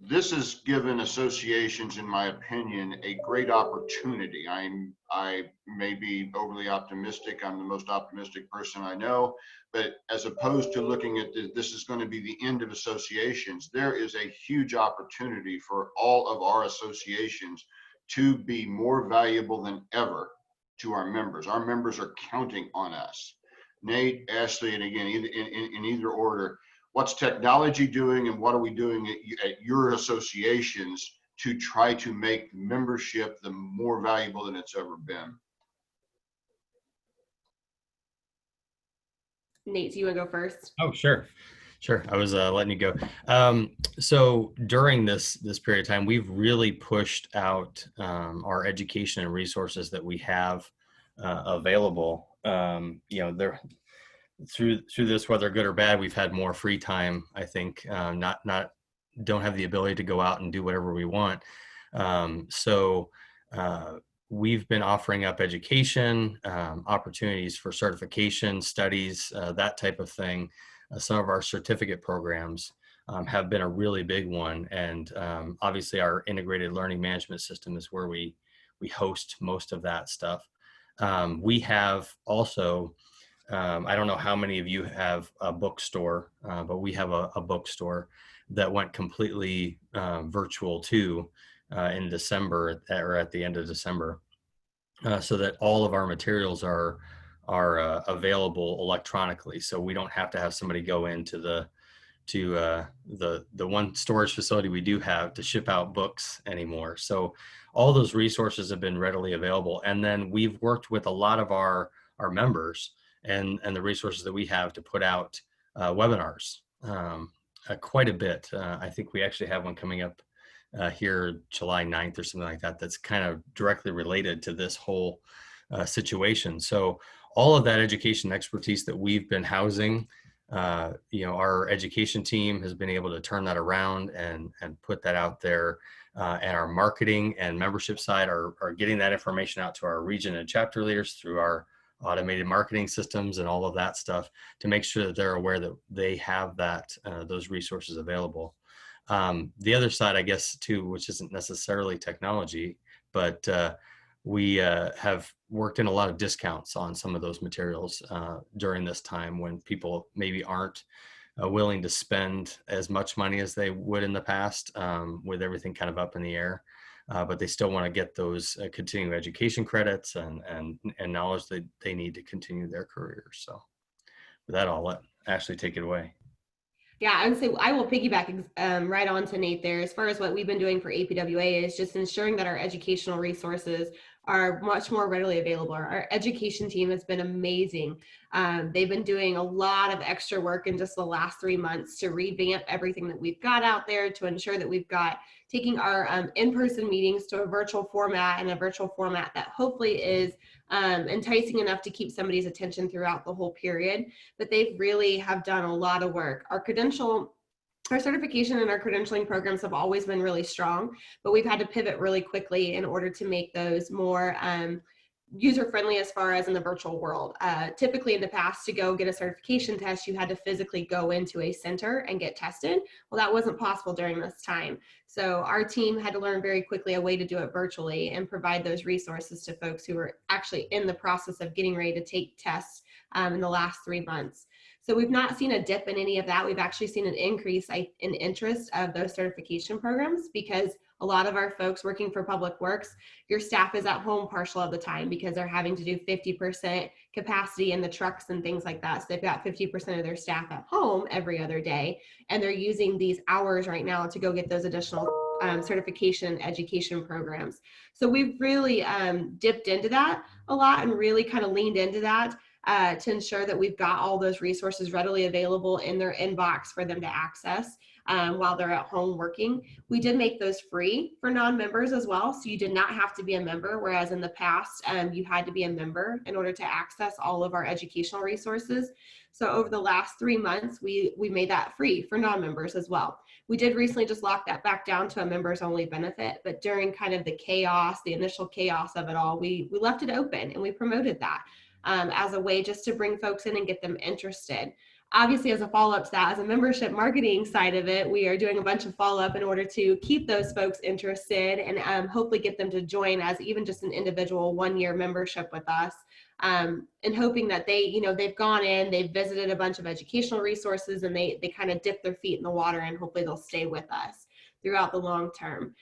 This has given associations, in my opinion, a great opportunity. I may be overly optimistic. I'm the most optimistic person I know, but as opposed to looking at this is going to be the end of associations, there is a huge opportunity for all of our associations to be more valuable than ever to our members. Our members are counting on us. Nate, Ashley, and again, in either order, what's technology doing and what are we doing at your associations to try to make membership the more valuable than it's ever been? Nate, do you want to go first? Oh, sure. I was letting you go. So during this period of time, we've really pushed out our education and resources that we have available. Through this, whether good or bad, we've had more free time. I think don't have the ability to go out and do whatever we want. So we've been offering up education, opportunities for certification, studies, that type of thing. some of our certificate programs have been a really big one. And obviously our integrated learning management system is where we host most of that stuff. We have also, I don't know how many of you have a bookstore, but we have a bookstore that went completely virtual too in December, or at the end of December, so that all of our materials are available electronically. So we don't have to have somebody go into the one storage facility we do have to ship out books anymore. So all those resources have been readily available. And then we've worked with a lot of our members and the resources that we have to put out webinars quite a bit. I think we actually have one coming up here July 9th or something like that, that's kind of directly related to this whole situation. So all of that education expertise that we've been housing, our education team has been able to turn that around and put that out there. And our marketing and membership side are getting that information out to our region and chapter leaders through our automated marketing systems and all of that stuff to make sure that they're aware that they have those resources available. The other side, I guess, too, which isn't necessarily technology, but we have worked in a lot of discounts on some of those materials during this time when people maybe aren't willing to spend as much money as they would in the past with everything kind of up in the air. But they still want to get those continuing education credits and knowledge that they need to continue their careers. So with that, I'll let Ashley take it away. Yeah, and so I will piggyback right on to Nate there. As far as what we've been doing for APWA is just ensuring that our educational resources are much more readily available. Our education team has been amazing. They've been doing a lot of extra work in just the last 3 months to revamp everything that we've got out there, to ensure that we've got taking our in-person meetings to a virtual format, and a virtual format that hopefully is enticing enough to keep somebody's attention throughout the whole period. But they really have done a lot of work. Our certification and our credentialing programs have always been really strong, but we've had to pivot really quickly in order to make those more user-friendly as far as in the virtual world. Typically in the past, to go get a certification test, you had to physically go into a center and get tested. Well, that wasn't possible during this time. So our team had to learn very quickly a way to do it virtually and provide those resources to folks who were actually in the process of getting ready to take tests in the last 3 months. So we've not seen a dip in any of that. We've actually seen an increase in interest of those certification programs, because a lot of our folks working for Public Works, your staff is at home partial of the time because they're having to do 50% capacity in the trucks and things like that. So they've got 50% of their staff at home every other day, and they're using these hours right now to go get those additional certification education programs. So we've really dipped into that a lot and really kind of leaned into that to ensure that we've got all those resources readily available in their inbox for them to access while they're at home working. We did make those free for non-members as well. So you did not have to be a member, whereas in the past, you had to be a member in order to access all of our educational resources. So over the last 3 months, we made that free for non-members as well. We did recently just lock that back down to a members only benefit, but during kind of the initial chaos of it all, we left it open and we promoted that as a way just to bring folks in and get them interested. Obviously, as a follow-up to that, as a membership marketing side of it, we are doing a bunch of follow-up in order to keep those folks interested and hopefully get them to join as even just an individual 1-year membership with us. And hoping that they've gone in, they've visited a bunch of educational resources, and they kind of dip their feet in the water, and hopefully they'll stay with us throughout the long term.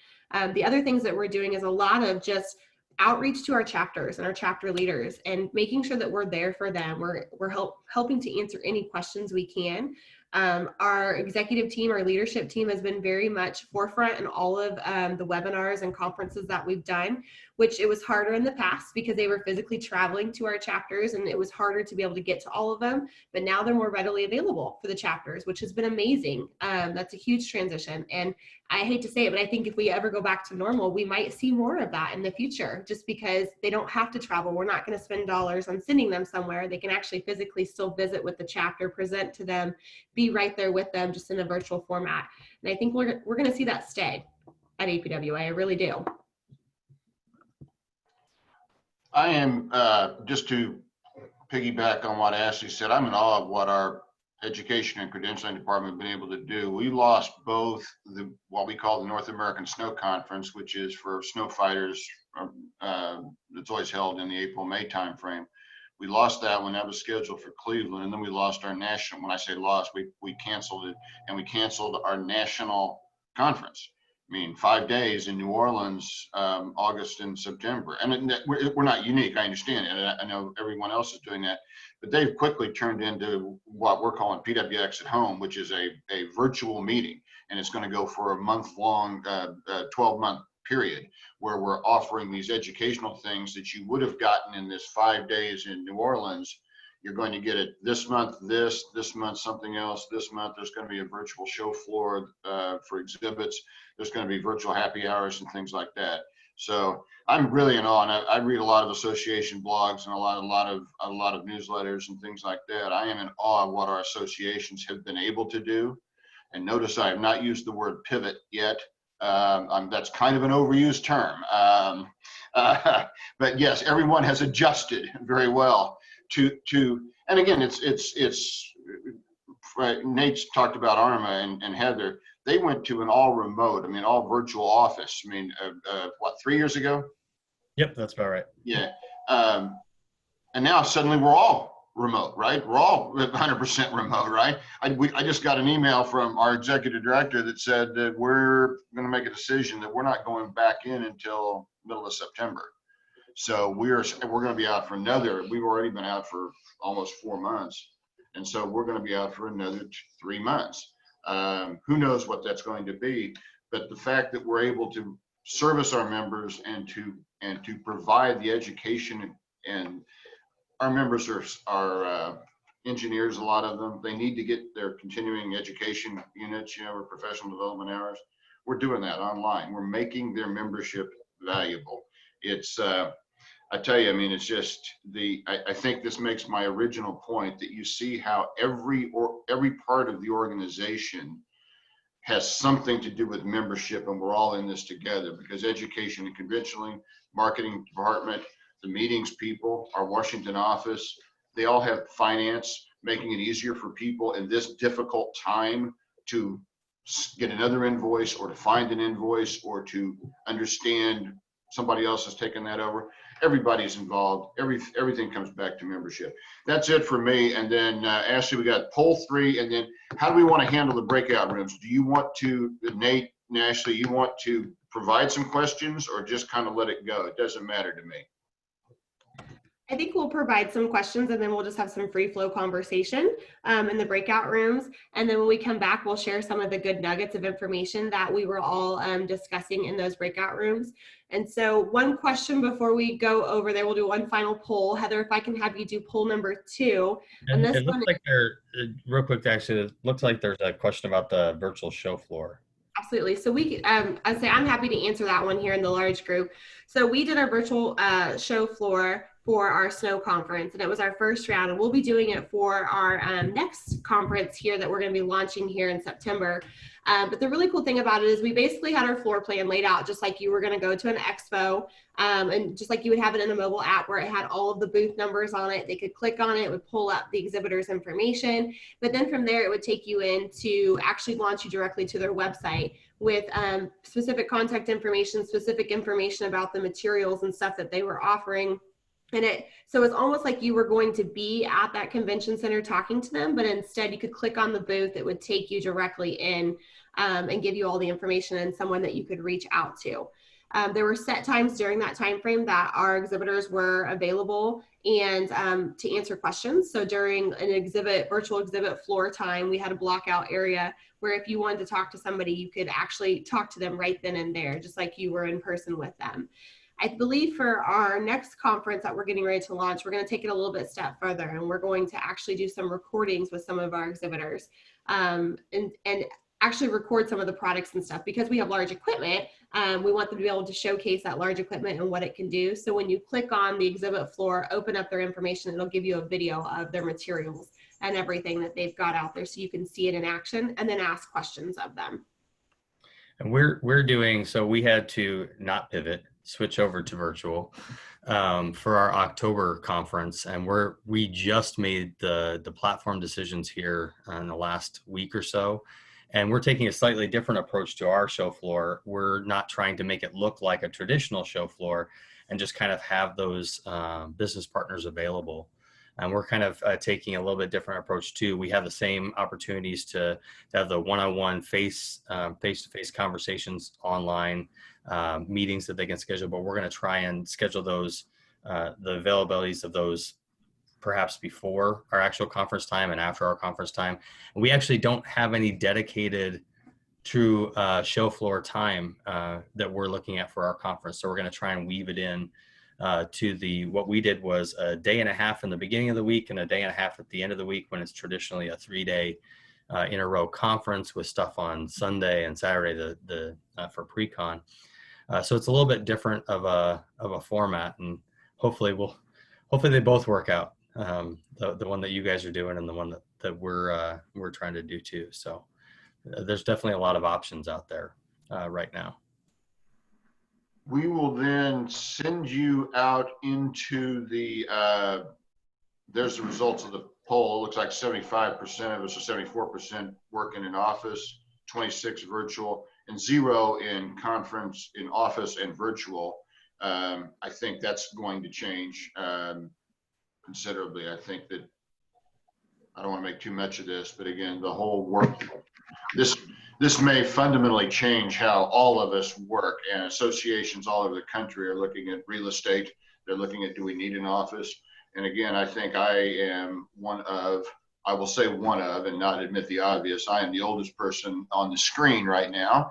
The other things that we're doing is a lot of just outreach to our chapters and our chapter leaders and making sure that we're there for them. We're helping to answer any questions we can. Our executive team, our leadership team has been very much forefront in all of the webinars and conferences that we've done, which it was harder in the past because they were physically traveling to our chapters and it was harder to be able to get to all of them, but now they're more readily available for the chapters, which has been amazing. That's a huge transition. And I hate to say it, but I think if we ever go back to normal, we might see more of that in the future, just because they don't have to travel. We're not going to spend dollars on sending them somewhere. They can actually physically still visit with the chapter, present to them, be right there with them, just in a virtual format. And I think we're going to see that stay at APWA. I really do. I am, just to piggyback on what Ashley said, I'm in awe of what our education and credentialing department have been able to do. We lost both what we call the North American Snow Conference, which is for snow fighters. It's always held in the April-May timeframe. We lost that when that was scheduled for Cleveland, and then we lost our national. When I say lost, we canceled it, and we canceled our national conference. I mean, 5 days in New Orleans, August and September. And we're not unique, I understand it. I know everyone else is doing that, but they've quickly turned into what we're calling PWX at Home, which is a virtual meeting. And it's going to go for a month-long, 12-month period where we're offering these educational things that you would have gotten in this 5 days in New Orleans. You're going to get it this month, this month, something else. This month, there's going to be a virtual show floor for exhibits. There's going to be virtual happy hours and things like that. So I'm really in awe, and I read a lot of association blogs and a lot of newsletters and things like that. I am in awe of what our associations have been able to do. And notice I have not used the word pivot yet. That's kind of an overused term. But yes, everyone has adjusted very well to and again, it's Nate's talked about Arma and Heather. They went to an all remote, all virtual office. What, 3 years ago? Yep, that's about right. Yeah. And now suddenly we're all remote, right? We're all 100% remote, right? I just got an email from our executive director that said that we're going to make a decision that we're not going back in until middle of September. So we're going to be out for we've already been out for almost 4 months. And so we're going to be out for another 3 months. Who knows what that's going to be, but the fact that we're able to service our members and to provide the education, and our members are engineers, a lot of them, they need to get their continuing education units, or professional development hours. We're doing that online. We're making their membership valuable. It's I tell you, it's just I think this makes my original point that you see how every part of the organization has something to do with membership, and we're all in this together, because education and credentialing, marketing department, the meetings people, our Washington office, they all have finance, making it easier for people in this difficult time to get another invoice, or to find an invoice, or to understand somebody else has taken that over. Everybody's involved. Everything comes back to membership. That's it for me. And then Ashley, we got poll 3. And then how do we want to handle the breakout rooms? Do you want to, Nate and Ashley, you want to provide some questions, or just kind of let it go? It doesn't matter to me. I think we'll provide some questions, and then we'll just have some free flow conversation in the breakout rooms. And then when we come back, we'll share some of the good nuggets of information that we were all discussing in those breakout rooms. And so one question before we go over there, we'll do one final poll. Heather, if I can have you do poll number 2. And this it looks like real quick, actually, it looks like there's a question about the virtual show floor. Absolutely. So I'd say I'm happy to answer that one here in the large group. So we did our virtual show floor for our snow conference, and it was our first round, and we'll be doing it for our next conference here that we're going to be launching here in September. But the really cool thing about it is we basically had our floor plan laid out just like you were going to go to an expo, and just like you would have it in a mobile app where it had all of the booth numbers on it. They could click on it, would pull up the exhibitor's information, but then from there it would take you in to actually launch you directly to their website with specific contact information, specific information about the materials and stuff that they were offering. And so it's almost like you were going to be at that convention center talking to them, but instead you could click on the booth. It would take you directly in and give you all the information and someone that you could reach out to. There were set times during that time frame that our exhibitors were available and to answer questions. So during an virtual exhibit floor time, we had a blockout area where if you wanted to talk to somebody, you could actually talk to them right then and there, just like you were in person with them. I believe for our next conference that we're getting ready to launch, we're going to take it a little bit step further, and we're going to actually do some recordings with some of our exhibitors and actually record some of the products and stuff. Because we have large equipment, we want them to be able to showcase that large equipment and what it can do. So when you click on the exhibit floor, open up their information, it'll give you a video of their materials and everything that they've got out there, so you can see it in action and then ask questions of them. And we're doing, so we had to not pivot, switch over to virtual for our October conference, and we just made the platform decisions here in the last week or so, and we're taking a slightly different approach to our show floor. We're not trying to make it look like a traditional show floor, and just kind of have those business partners available. And we're kind of taking a little bit different approach too. We have the same opportunities to have the one-on-one face-to-face conversations online, meetings that they can schedule, but we're going to try and schedule those, the availabilities of those perhaps before our actual conference time and after our conference time. And we actually don't have any dedicated true show floor time that we're looking at for our conference. So we're going to try and weave it in to what we did was a day and a half in the beginning of the week and a day and a half at the end of the week, when it's traditionally a 3-day in a row conference with stuff on Sunday and Saturday for pre-con. So it's a little bit different of a format, and hopefully they both work out. The one that you guys are doing and the one that we're trying to do too. So there's definitely a lot of options out there right now. We will then send you out into there's the results of the poll. It looks like 75% of us, or 74% working in office, 26 virtual, and 0 in conference, in office and virtual. I think that's going to change considerably. I think that, I don't want to make too much of this, but again, the whole work, this may fundamentally change how all of us work, and associations all over the country are looking at real estate. They're looking at, do we need an office? And again, I think I am I will say one of, and not admit the obvious, I am the oldest person on the screen right now.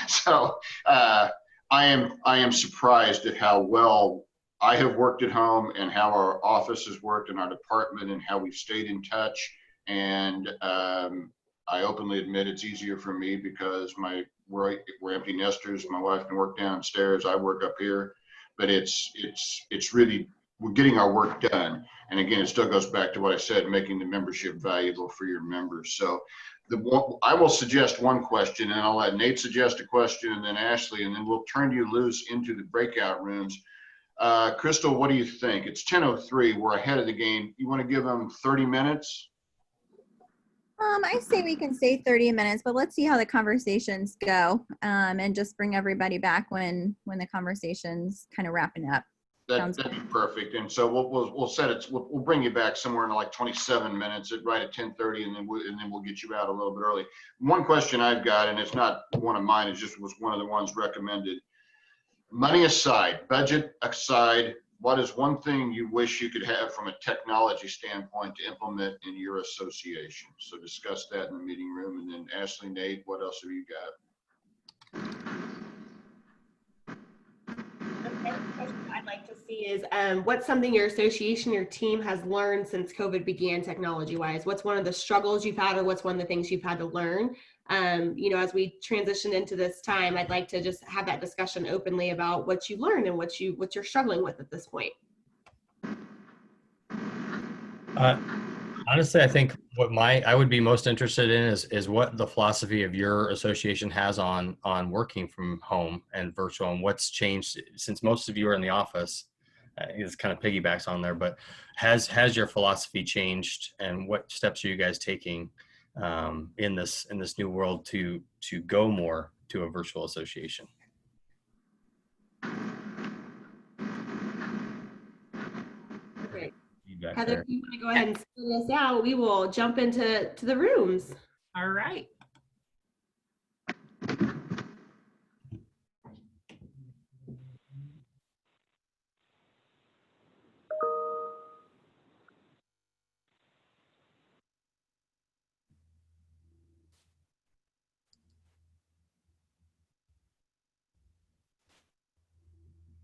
So I am surprised at how well I have worked at home, and how our office has worked in our department, and how we've stayed in touch. And I openly admit it's easier for me because we're empty nesters. My wife can work downstairs, I work up here, but it's really, we're getting our work done. And again, it still goes back to what I said, making the membership valuable for your members. So I will suggest one question, and I'll let Nate suggest a question, and then Ashley, and then we'll turn you loose into the breakout rooms. Crystal, what do you think? It's 10:03. We're ahead of the game. You want to give them 30 minutes? I say we can say 30 minutes, but let's see how the conversations go, and just bring everybody back when the conversation's kind of wrapping up. That'd be perfect. And so we'll set it. We'll bring you back somewhere in like 27 minutes, right at 10:30, and then we'll get you out a little bit early. One question I've got, and it's not one of mine, it just was one of the ones recommended. Money aside, budget aside, what is one thing you wish you could have from a technology standpoint to implement in your association? So discuss that in the meeting room. And then Ashley, Nate, what else have you got? I'd like to see is what's something your association, your team has learned since COVID began technology wise? What's one of the struggles you've had, or what's one of the things you've had to learn? As we transition into this time, I'd like to just have that discussion openly about what you learned and what you're struggling with at this point. Honestly, I think what I would be most interested in is what the philosophy of your association has on working from home and virtual, and what's changed since most of you are in the office. It kind of piggybacks on there, but has your philosophy changed, and what steps are you guys taking in this new world to go more to a virtual association? Great. Feedback Heather, there. if you want to go ahead and split us out, we will jump into the rooms. All right.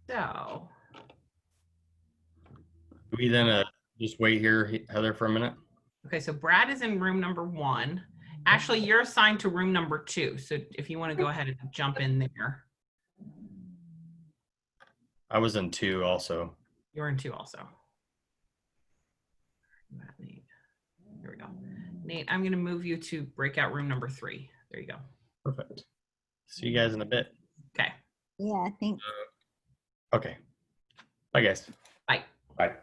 So, Do we then just wait here, Heather, for a minute? okay, so Brad is in room number 1. Ashley, you're assigned to room number 2. So if you want to go ahead and jump in there. I was in 2 also. You're in 2 also. Nate. Here we go. Nate, I'm going to move you to breakout room number 3. There you go. Perfect. See you guys in a bit. Okay. Yeah, thanks. Okay. Bye, guys. Bye. Bye.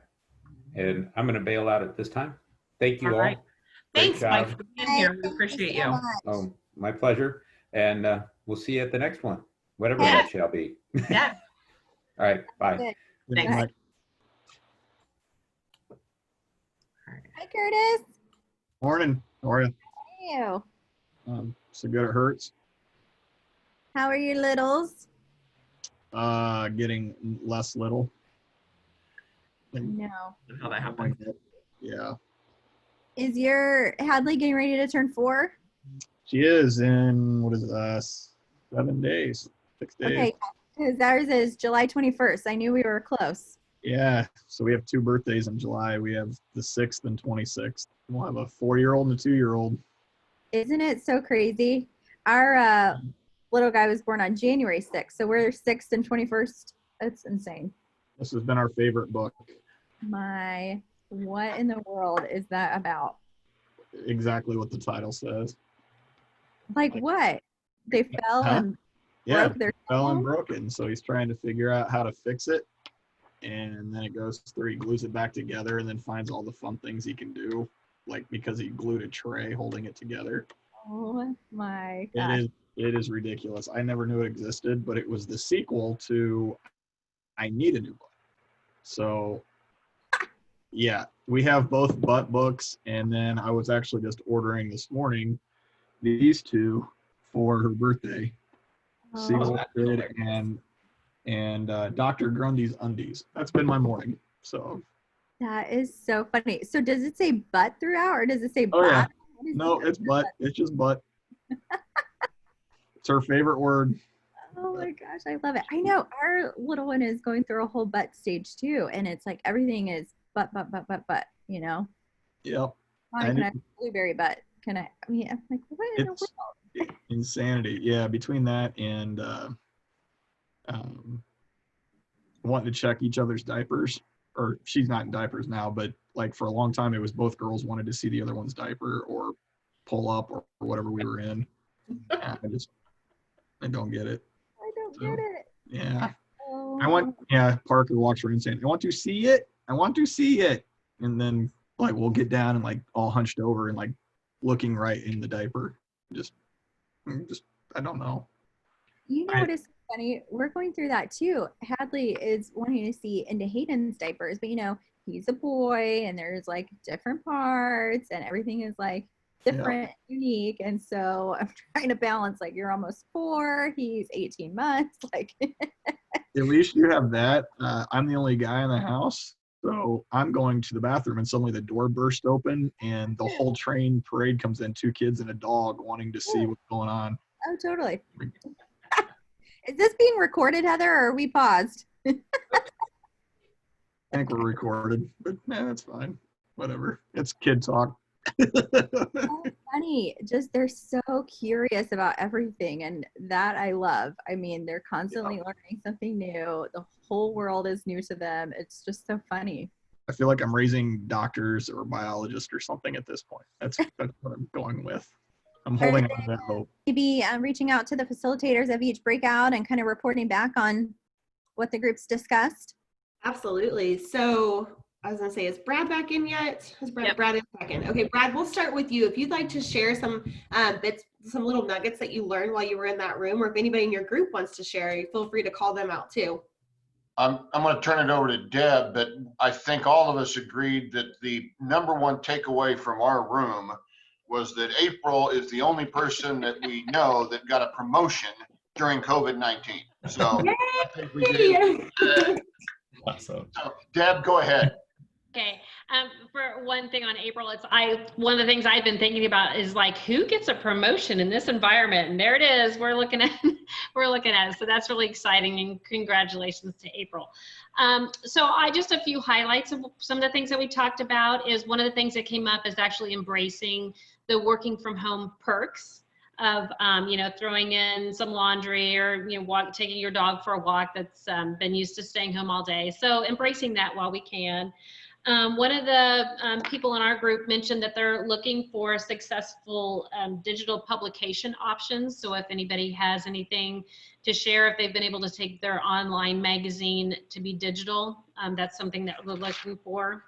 And I'm going to bail out at this time. Thank you All all. right. Great Thanks, job. Mike, for being here. We Thank appreciate so you. much. Oh, my pleasure. And we'll see you at the next one, whatever Yeah. that shall be. Yeah. All right. Bye. Good. Thanks. Mike. Hi, Curtis. Morning. How are you? How are you? So good it hurts. How are your littles? Getting less little. No. How that happened. Yeah. Is your Hadley getting ready to turn 4? She is in, 7 days, 6 days. Okay, because ours is July 21st. I knew we were close. Yeah. So we have 2 birthdays in July. We have the 6th and 26th. We'll have a 4-year-old and a 2-year-old. Isn't it so crazy? Our little guy was born on January 6th, so we're 6th and 21st. That's insane. This has been our favorite book. What in the world is that about? Exactly what the title says. Like what? They fell Huh? and Yeah, broke their fell and phone? broken. So he's trying to figure out how to fix it. And then it goes through, he glues it back together and then finds all the fun things he can do. Like because he glued a tray holding it together. Oh my gosh. It is ridiculous. I never knew it existed, but it was the sequel to I Need a New Book. So yeah, we have both butt books, and then I was actually just ordering this morning these 2 for her birthday. Sequel Kid and Dr. Grundy's Undies. That's been my morning. So That is so funny. So does it say butt throughout or does it say Oh, yeah. butt? What is no, it? it's butt. It's just butt. It's her favorite word. Oh my gosh, I love it. I know our little one is going through a whole butt stage too, and it's like everything is butt, you know? Yep. Why can I have blueberry butt? Can I mean, I'm like, what in the It's world? insanity. Yeah, between that and wanting to check each other's diapers, or she's not in diapers now, but like for a long time it was both girls wanted to see the other one's diaper or pull up or whatever we were in. I don't get it. I don't get it. Yeah. Oh. Parker walks around saying, I want to see it. I want to see it. And then like we'll get down and like all hunched over and like looking right in the diaper. Just I don't know. You know what is funny? We're going through that too. Hadley is wanting to see into Hayden's diapers, but you know, he's a boy and there's like different parts and everything is like different, unique. And so I'm trying to balance like you're almost 4, he's 18 months. Like At least you have that. I'm the only guy in the house. So I'm going to the bathroom and suddenly the door burst open and the whole train parade comes in, 2 kids and a dog wanting to see what's going on. oh totally. Is this being recorded, Heather, or are we paused? I think we're recorded, but that's fine. Whatever. It's kid talk. So funny. Just they're so curious about everything, and that I love. I mean, they're constantly learning something new. The whole world is new to them. It's just so funny. I feel like I'm raising doctors or biologists or something at this point. That's what I'm going with. I'm holding on to that hope. Maybe reaching out to the facilitators of each breakout and kind of reporting back on what the groups discussed. Absolutely. So I was going to say, is Brad back in yet? Brad is back in. Okay, Brad, we'll start with you. If you'd like to share some bits, some little nuggets that you learned while you were in that room, or if anybody in your group wants to share, feel free to call them out too. I'm going to turn it over to Deb, but I think all of us agreed that the number one takeaway from our room was that April is the only person that we know that got a promotion during COVID-19. So I think we did. Awesome. So Deb, go ahead. Okay. For one thing on April, one of the things I've been thinking about is like, who gets a promotion in this environment? And there it is. We're looking at it. So that's really exciting, and congratulations to April. So just a few highlights of some of the things that we talked about is one of the things that came up is actually embracing the working from home perks of, throwing in some laundry or, taking your dog for a walk that's been used to staying home all day. So embracing that while we can. One of the people in our group mentioned that they're looking for successful digital publication options. So if anybody has anything to share, if they've been able to take their online magazine to be digital, that's something that we're looking for.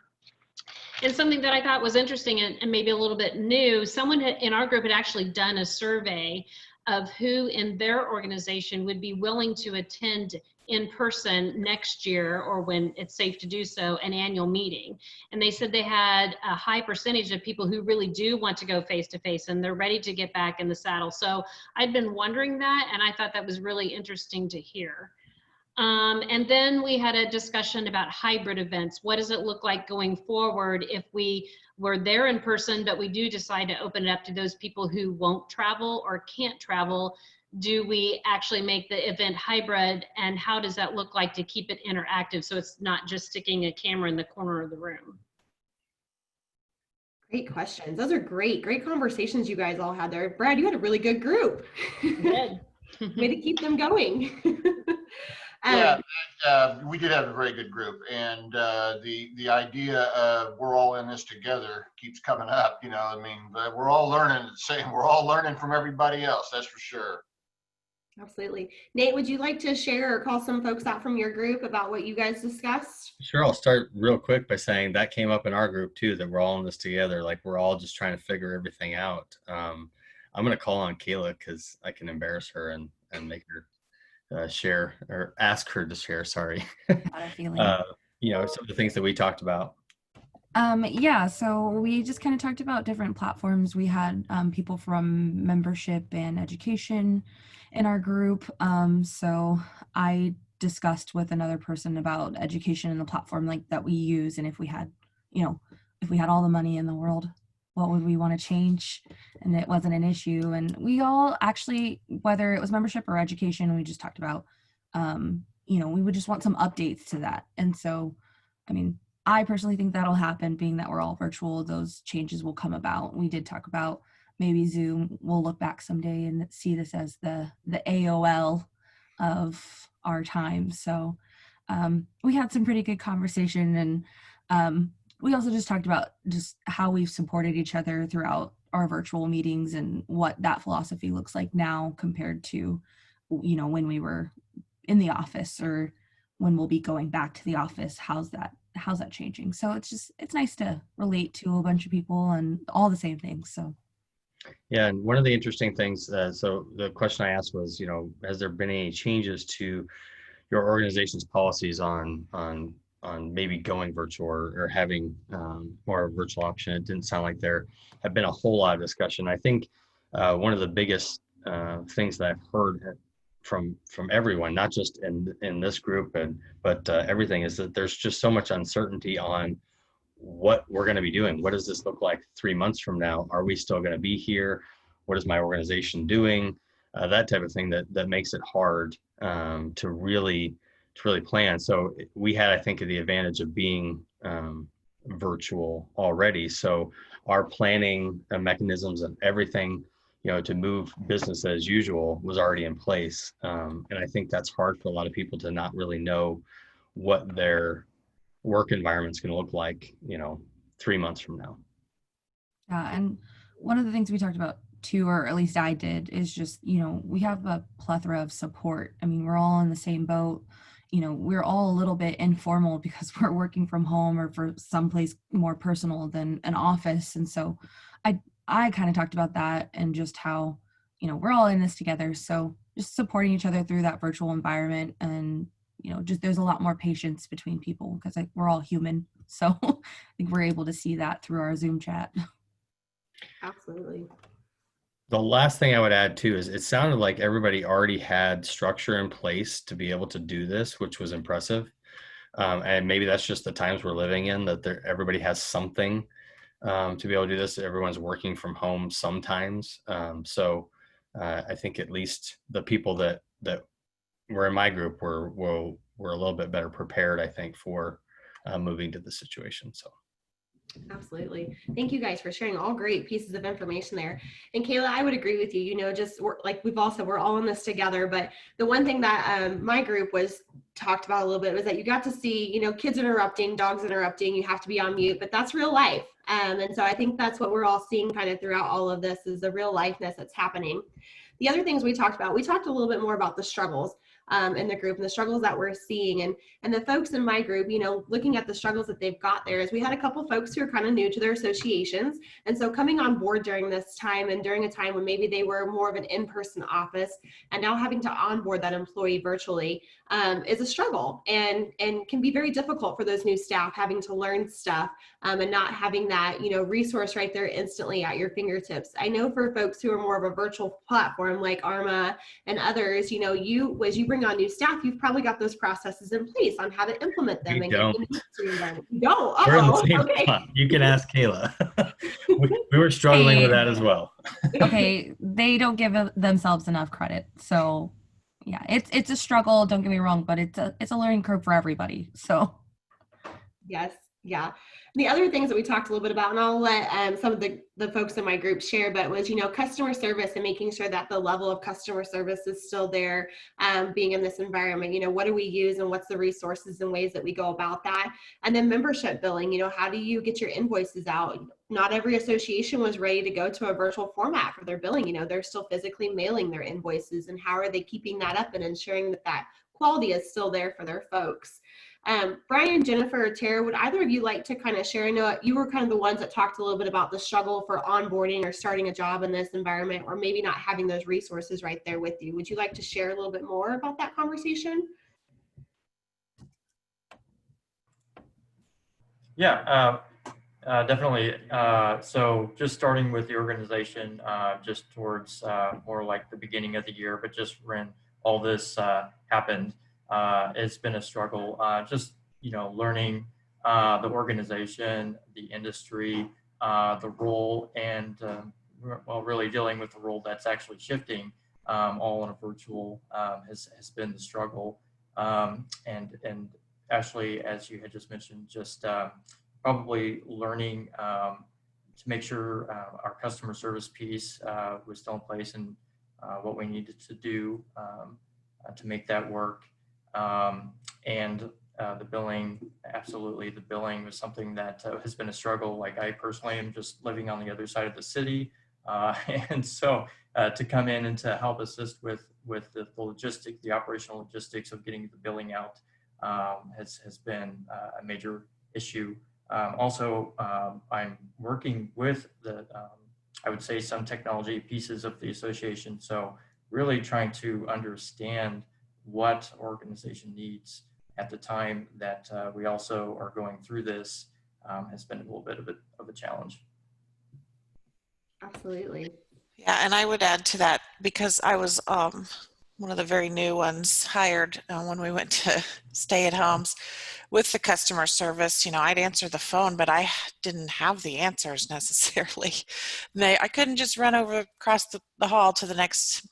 And something that I thought was interesting and maybe a little bit new, someone in our group had actually done a survey of who in their organization would be willing to attend in person next year, or when it's safe to do so, an annual meeting. And they said they had a high percentage of people who really do want to go face to face and they're ready to get back in the saddle. So I'd been wondering that, and I thought that was really interesting to hear. And then we had a discussion about hybrid events. What does it look like going forward if we were there in person, but we do decide to open it up to those people who won't travel or can't travel? Do we actually make the event hybrid, and how does that look like to keep it interactive so it's not just sticking a camera in the corner of the room? Great questions. Those are great conversations you guys all had there. Brad, you had a really good group. Good. Way to keep them going. We did have a very good group, and the idea of we're all in this together keeps coming up. You know, I mean, we're all learning. We're all learning from everybody else. That's for sure. Absolutely. Nate, would you like to share or call some folks out from your group about what you guys discussed? Sure. I'll start real quick by saying that came up in our group too, that we're all in this together. Like, we're all just trying to figure everything out. I'm going to call on Kayla because I can embarrass her and make her share, or ask her to share, sorry. You know, some of the things that we talked about. Yeah, so we just kind of talked about different platforms. We had people from membership and education in our group. So I discussed with another person about education and the platform like that we use, and if we had, you know, if we had all the money in the world, what would we want to change? And it wasn't an issue. And we all actually, whether it was membership or education, we just talked about, you know, we would just want some updates to that. And so, I mean, I personally think that'll happen, being that we're all virtual, those changes will come about. We did talk about maybe Zoom. We'll look back someday and see this as the AOL of our time. So we had some pretty good conversation, and we also just talked about just how we've supported each other throughout our virtual meetings and what that philosophy looks like now compared to, you know, when we were in the office, or when we'll be going back to the office. How's that changing? So it's nice to relate to a bunch of people and all the same things. So yeah, and one of the interesting things, so the question I asked was, you know, has there been any changes to your organization's policies on maybe going virtual or having more of a virtual option? It didn't sound like there had been a whole lot of discussion. I think one of the biggest things that I've heard from everyone, not just in this group, but everything, is that there's just so much uncertainty on what we're going to be doing. What does this look like 3 months from now? Are we still going to be here? What is my organization doing? That type of thing that makes it hard to really plan. So we had, I think, the advantage of being virtual already. So our planning mechanisms and everything, you know, to move business as usual was already in place. And I think that's hard for a lot of people to not really know what their work environment's going to look like, you know, 3 months from now. yeah, and one of the things we talked about too, or at least I did, is just, you know, we have a plethora of support. I mean, we're all in the same boat. You know, we're all a little bit informal because we're working from home or for someplace more personal than an office. And so I kind of talked about that, and just how, you know, we're all in this together. So just supporting each other through that virtual environment, and, you know, just there's a lot more patience between people because we're all human. So I think we're able to see that through our Zoom chat. Absolutely. The last thing I would add too is it sounded like everybody already had structure in place to be able to do this, which was impressive. And maybe that's just the times we're living in, that everybody has something to be able to do this. Everyone's working from home sometimes. So I think at least the people that were in my group were a little bit better prepared, I think, for moving to the situation. So. Absolutely. Thank you guys for sharing all great pieces of information there. And Kayla, I would agree with you. You know, just like we've all said, we're all in this together. But the one thing that my group was talked about a little bit was that you got to see, you know, kids interrupting, dogs interrupting, you have to be on mute, but that's real life. And so I think that's what we're all seeing kind of throughout all of this is the real lifeness that's happening. The other things we talked about, we talked a little bit more about the struggles in the group and the struggles that we're seeing. And the folks in my group, you know, looking at the struggles that they've got there is we had a couple folks who are kind of new to their associations. And so coming on board during this time and during a time when maybe they were more of an in-person office and now having to onboard that employee virtually is a struggle and can be very difficult for those new staff having to learn stuff and not having that, you know, resource right there instantly at your fingertips. I know for folks who are more of a virtual platform like ARMA and others, you know, as you bring on new staff, you've probably got those processes in place on how to implement them. We don't. You don't. We're in the same Okay. spot. You can ask Kayla. we were struggling with that as well. Okay, they don't give themselves enough credit. So yeah, it's a struggle, don't get me wrong, but it's a learning curve for everybody. So yes, yeah. The other things that we talked a little bit about, and I'll let some of the folks in my group share, but was, you know, customer service and making sure that the level of customer service is still there, being in this environment. You know, what do we use and what's the resources and ways that we go about that? And then membership billing, you know, how do you get your invoices out? Not every association was ready to go to a virtual format for their billing. You know, they're still physically mailing their invoices, and how are they keeping that up and ensuring that that quality is still there for their folks? Brian, Jennifer, or Tara, would either of you like to kind of share? I know you were kind of the ones that talked a little bit about the struggle for onboarding or starting a job in this environment, or maybe not having those resources right there with you. Would you like to share a little bit more about that conversation? Yeah, definitely. So just starting with the organization, just towards more like the beginning of the year, but just when all this happened, it's been a struggle, just, you know, learning the organization, the industry, the role, and well, really dealing with the role that's actually shifting all in a virtual has been the struggle. And Ashley, as you had just mentioned, just probably learning to make sure our customer service piece was still in place and what we needed to do to make that work. And the billing, absolutely, the billing was something that has been a struggle. Like I personally am just living on the other side of the city. And so to come in and to help assist with the logistics, the operational logistics of getting the billing out has been a major issue. Also, I'm working with I would say some technology pieces of the association. So really trying to understand what organization needs at the time that we also are going through this has been a little bit of a challenge. Absolutely. Yeah, and I would add to that, because I was one of the very new ones hired when we went to stay-at-homes with the customer service. You know, I'd answer the phone, but I didn't have the answers necessarily. I couldn't just run over across the hall to the next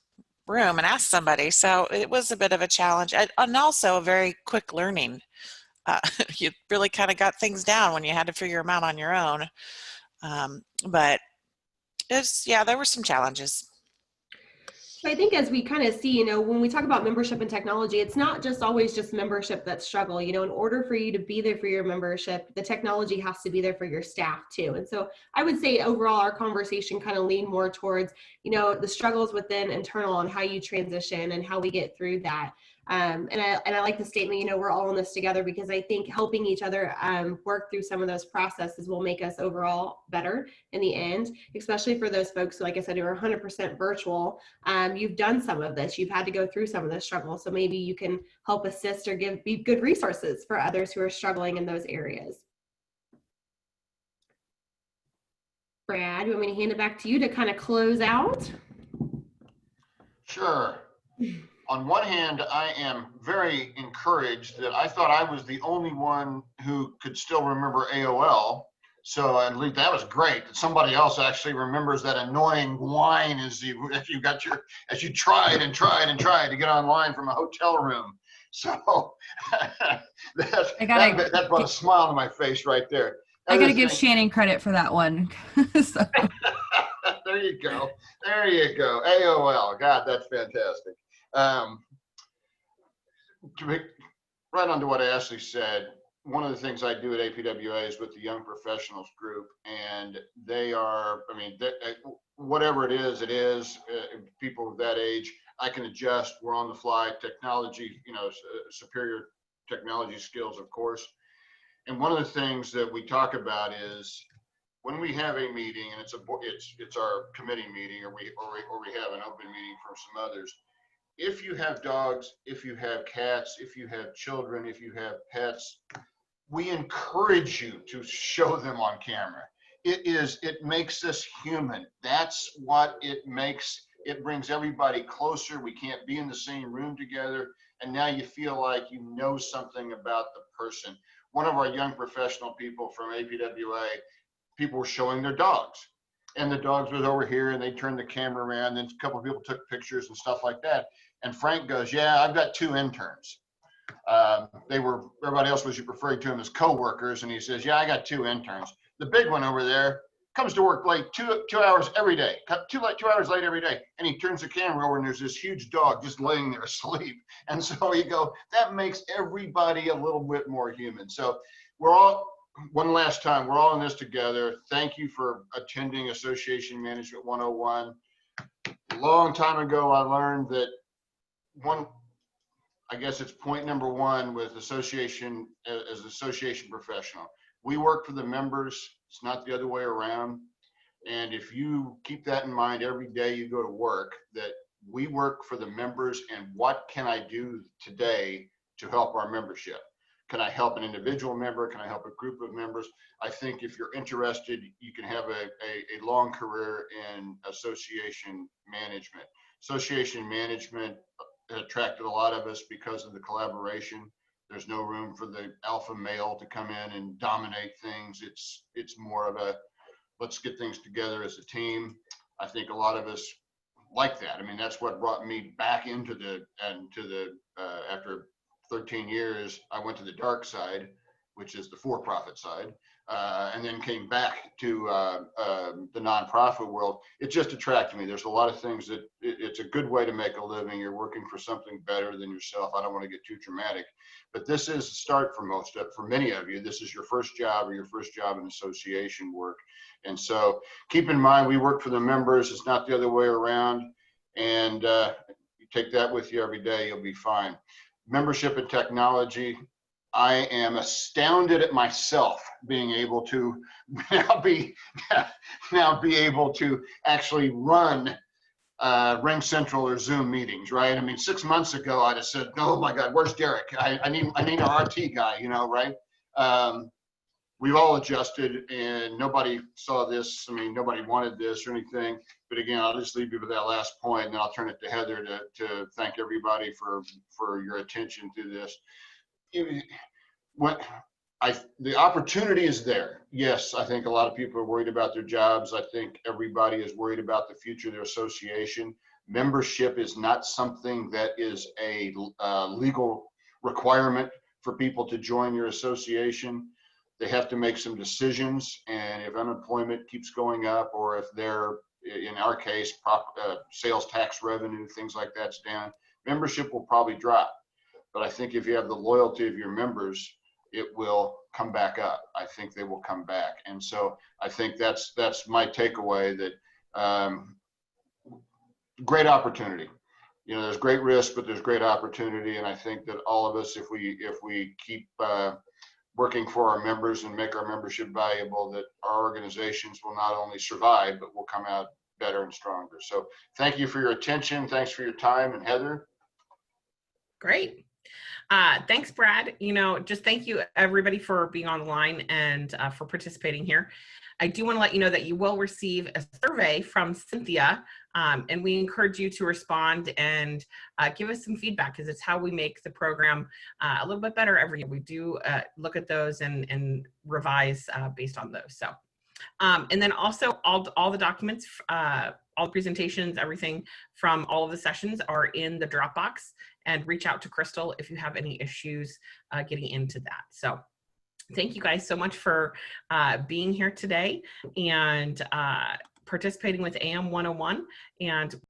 room and ask somebody. So it was a bit of a challenge, and also a very quick learning. You really kind of got things down when you had to figure them out on your own. But there were some challenges. So I think as we kind of see, you know, when we talk about membership and technology, it's not just always just membership that struggle. You know, in order for you to be there for your membership, the technology has to be there for your staff too. And so I would say overall our conversation kind of leaned more towards, you know, the struggles within internal and how you transition and how we get through that. And I like the statement, you know, we're all in this together, because I think helping each other work through some of those processes will make us overall better in the end, especially for those folks who, like I said, who are 100% virtual. You've done some of this, you've had to go through some of this struggle. So maybe you can help assist or be good resources for others who are struggling in those areas. Brad, you want me to hand it back to you to kind of close out? Sure. On one hand, I am very encouraged that I thought I was the only one who could still remember AOL. So at least that was great that somebody else actually remembers that annoying whine as you tried and tried and tried to get online from a hotel room. So that brought a smile to my face right there. I gotta give Shannon credit for that one. So. There you go. There you go. AOL. God, that's fantastic. right on to what Ashley said. One of the things I do at APWA is with the young professionals group, and they are, I mean, whatever it is, people of that age, I can adjust. We're on the fly, technology, superior technology skills, of course. And one of the things that we talk about is when we have a meeting, and it's our committee meeting, or we have an open meeting from some others. If you have dogs, if you have cats, if you have children, if you have pets, we encourage you to show them on camera. It makes us human. That's what it makes. It brings everybody closer. We can't be in the same room together. And now you feel like you know something about the person. One of our young professional people from APWA, people were showing their dogs. And the dogs was over here, and they turned the camera around, and a couple of people took pictures and stuff like that. And Frank goes, yeah, I've got 2 interns. Everybody else was referring to them as co-workers, and he says, yeah, I got 2 interns. The big one over there comes to work late 2 hours every day, 2 hours late every day. And he turns the camera over, and there's this huge dog just laying there asleep. And so you go, that makes everybody a little bit more human. So one last time, we're all in this together. Thank you for attending Association Management 101. A long time ago, I learned that I guess it's point number 1 with association, as association professional. We work for the members. It's not the other way around. And if you keep that in mind every day you go to work, that we work for the members, and what can I do today to help our membership? Can I help an individual member? Can I help a group of members? I think if you're interested, you can have a long career in association management. Association management attracted a lot of us because of the collaboration. There's no room for the alpha male to come in and dominate things. It's more of a, let's get things together as a team. I think a lot of us like that. I mean, that's what brought me back into after 13 years, I went to the dark side, which is the for-profit side, and then came back to the nonprofit world. It just attracted me. There's a lot of things that it's a good way to make a living. You're working for something better than yourself. I don't want to get too dramatic, but this is the start for many of you. This is your first job, or your first job in association work. And so keep in mind, we work for the members. It's not the other way around. And you take that with you every day, you'll be fine. Membership and technology. I am astounded at myself being able to now be able to actually run Ring Central or Zoom meetings, right? I mean, 6 months ago, I'd have said, oh my God, where's Derek? I need an RT guy, right? We've all adjusted, and nobody saw this. I mean, nobody wanted this or anything. But again, I'll just leave you with that last point, and then I'll turn it to Heather to thank everybody for your attention to this. The opportunity is there. Yes, I think a lot of people are worried about their jobs. I think everybody is worried about the future of their association. Membership is not something that is a legal requirement for people to join your association. They have to make some decisions, and if unemployment keeps going up, or if they're, in our case, sales tax revenue, things like that's down, membership will probably drop. But I think if you have the loyalty of your members, it will come back up. I think they will come back. And so I think that's my takeaway, that great opportunity. There's great risk, but there's great opportunity. And I think that all of us, if we keep working for our members and make our membership valuable, that our organizations will not only survive, but will come out better and stronger. So thank you for your attention. Thanks for your time. And Heather? Great. Thanks, Brad. Just thank you everybody for being on the line and for participating here. I do want to let you know that you will receive a survey from Cynthia, and we encourage you to respond and give us some feedback, because it's how we make the program a little bit better every year. We do look at those and revise based on those. So, and then also all the documents, all the presentations, everything from all of the sessions are in the Dropbox, and reach out to Crystal if you have any issues getting into that. So thank you guys so much for being here today and participating with AM 101. And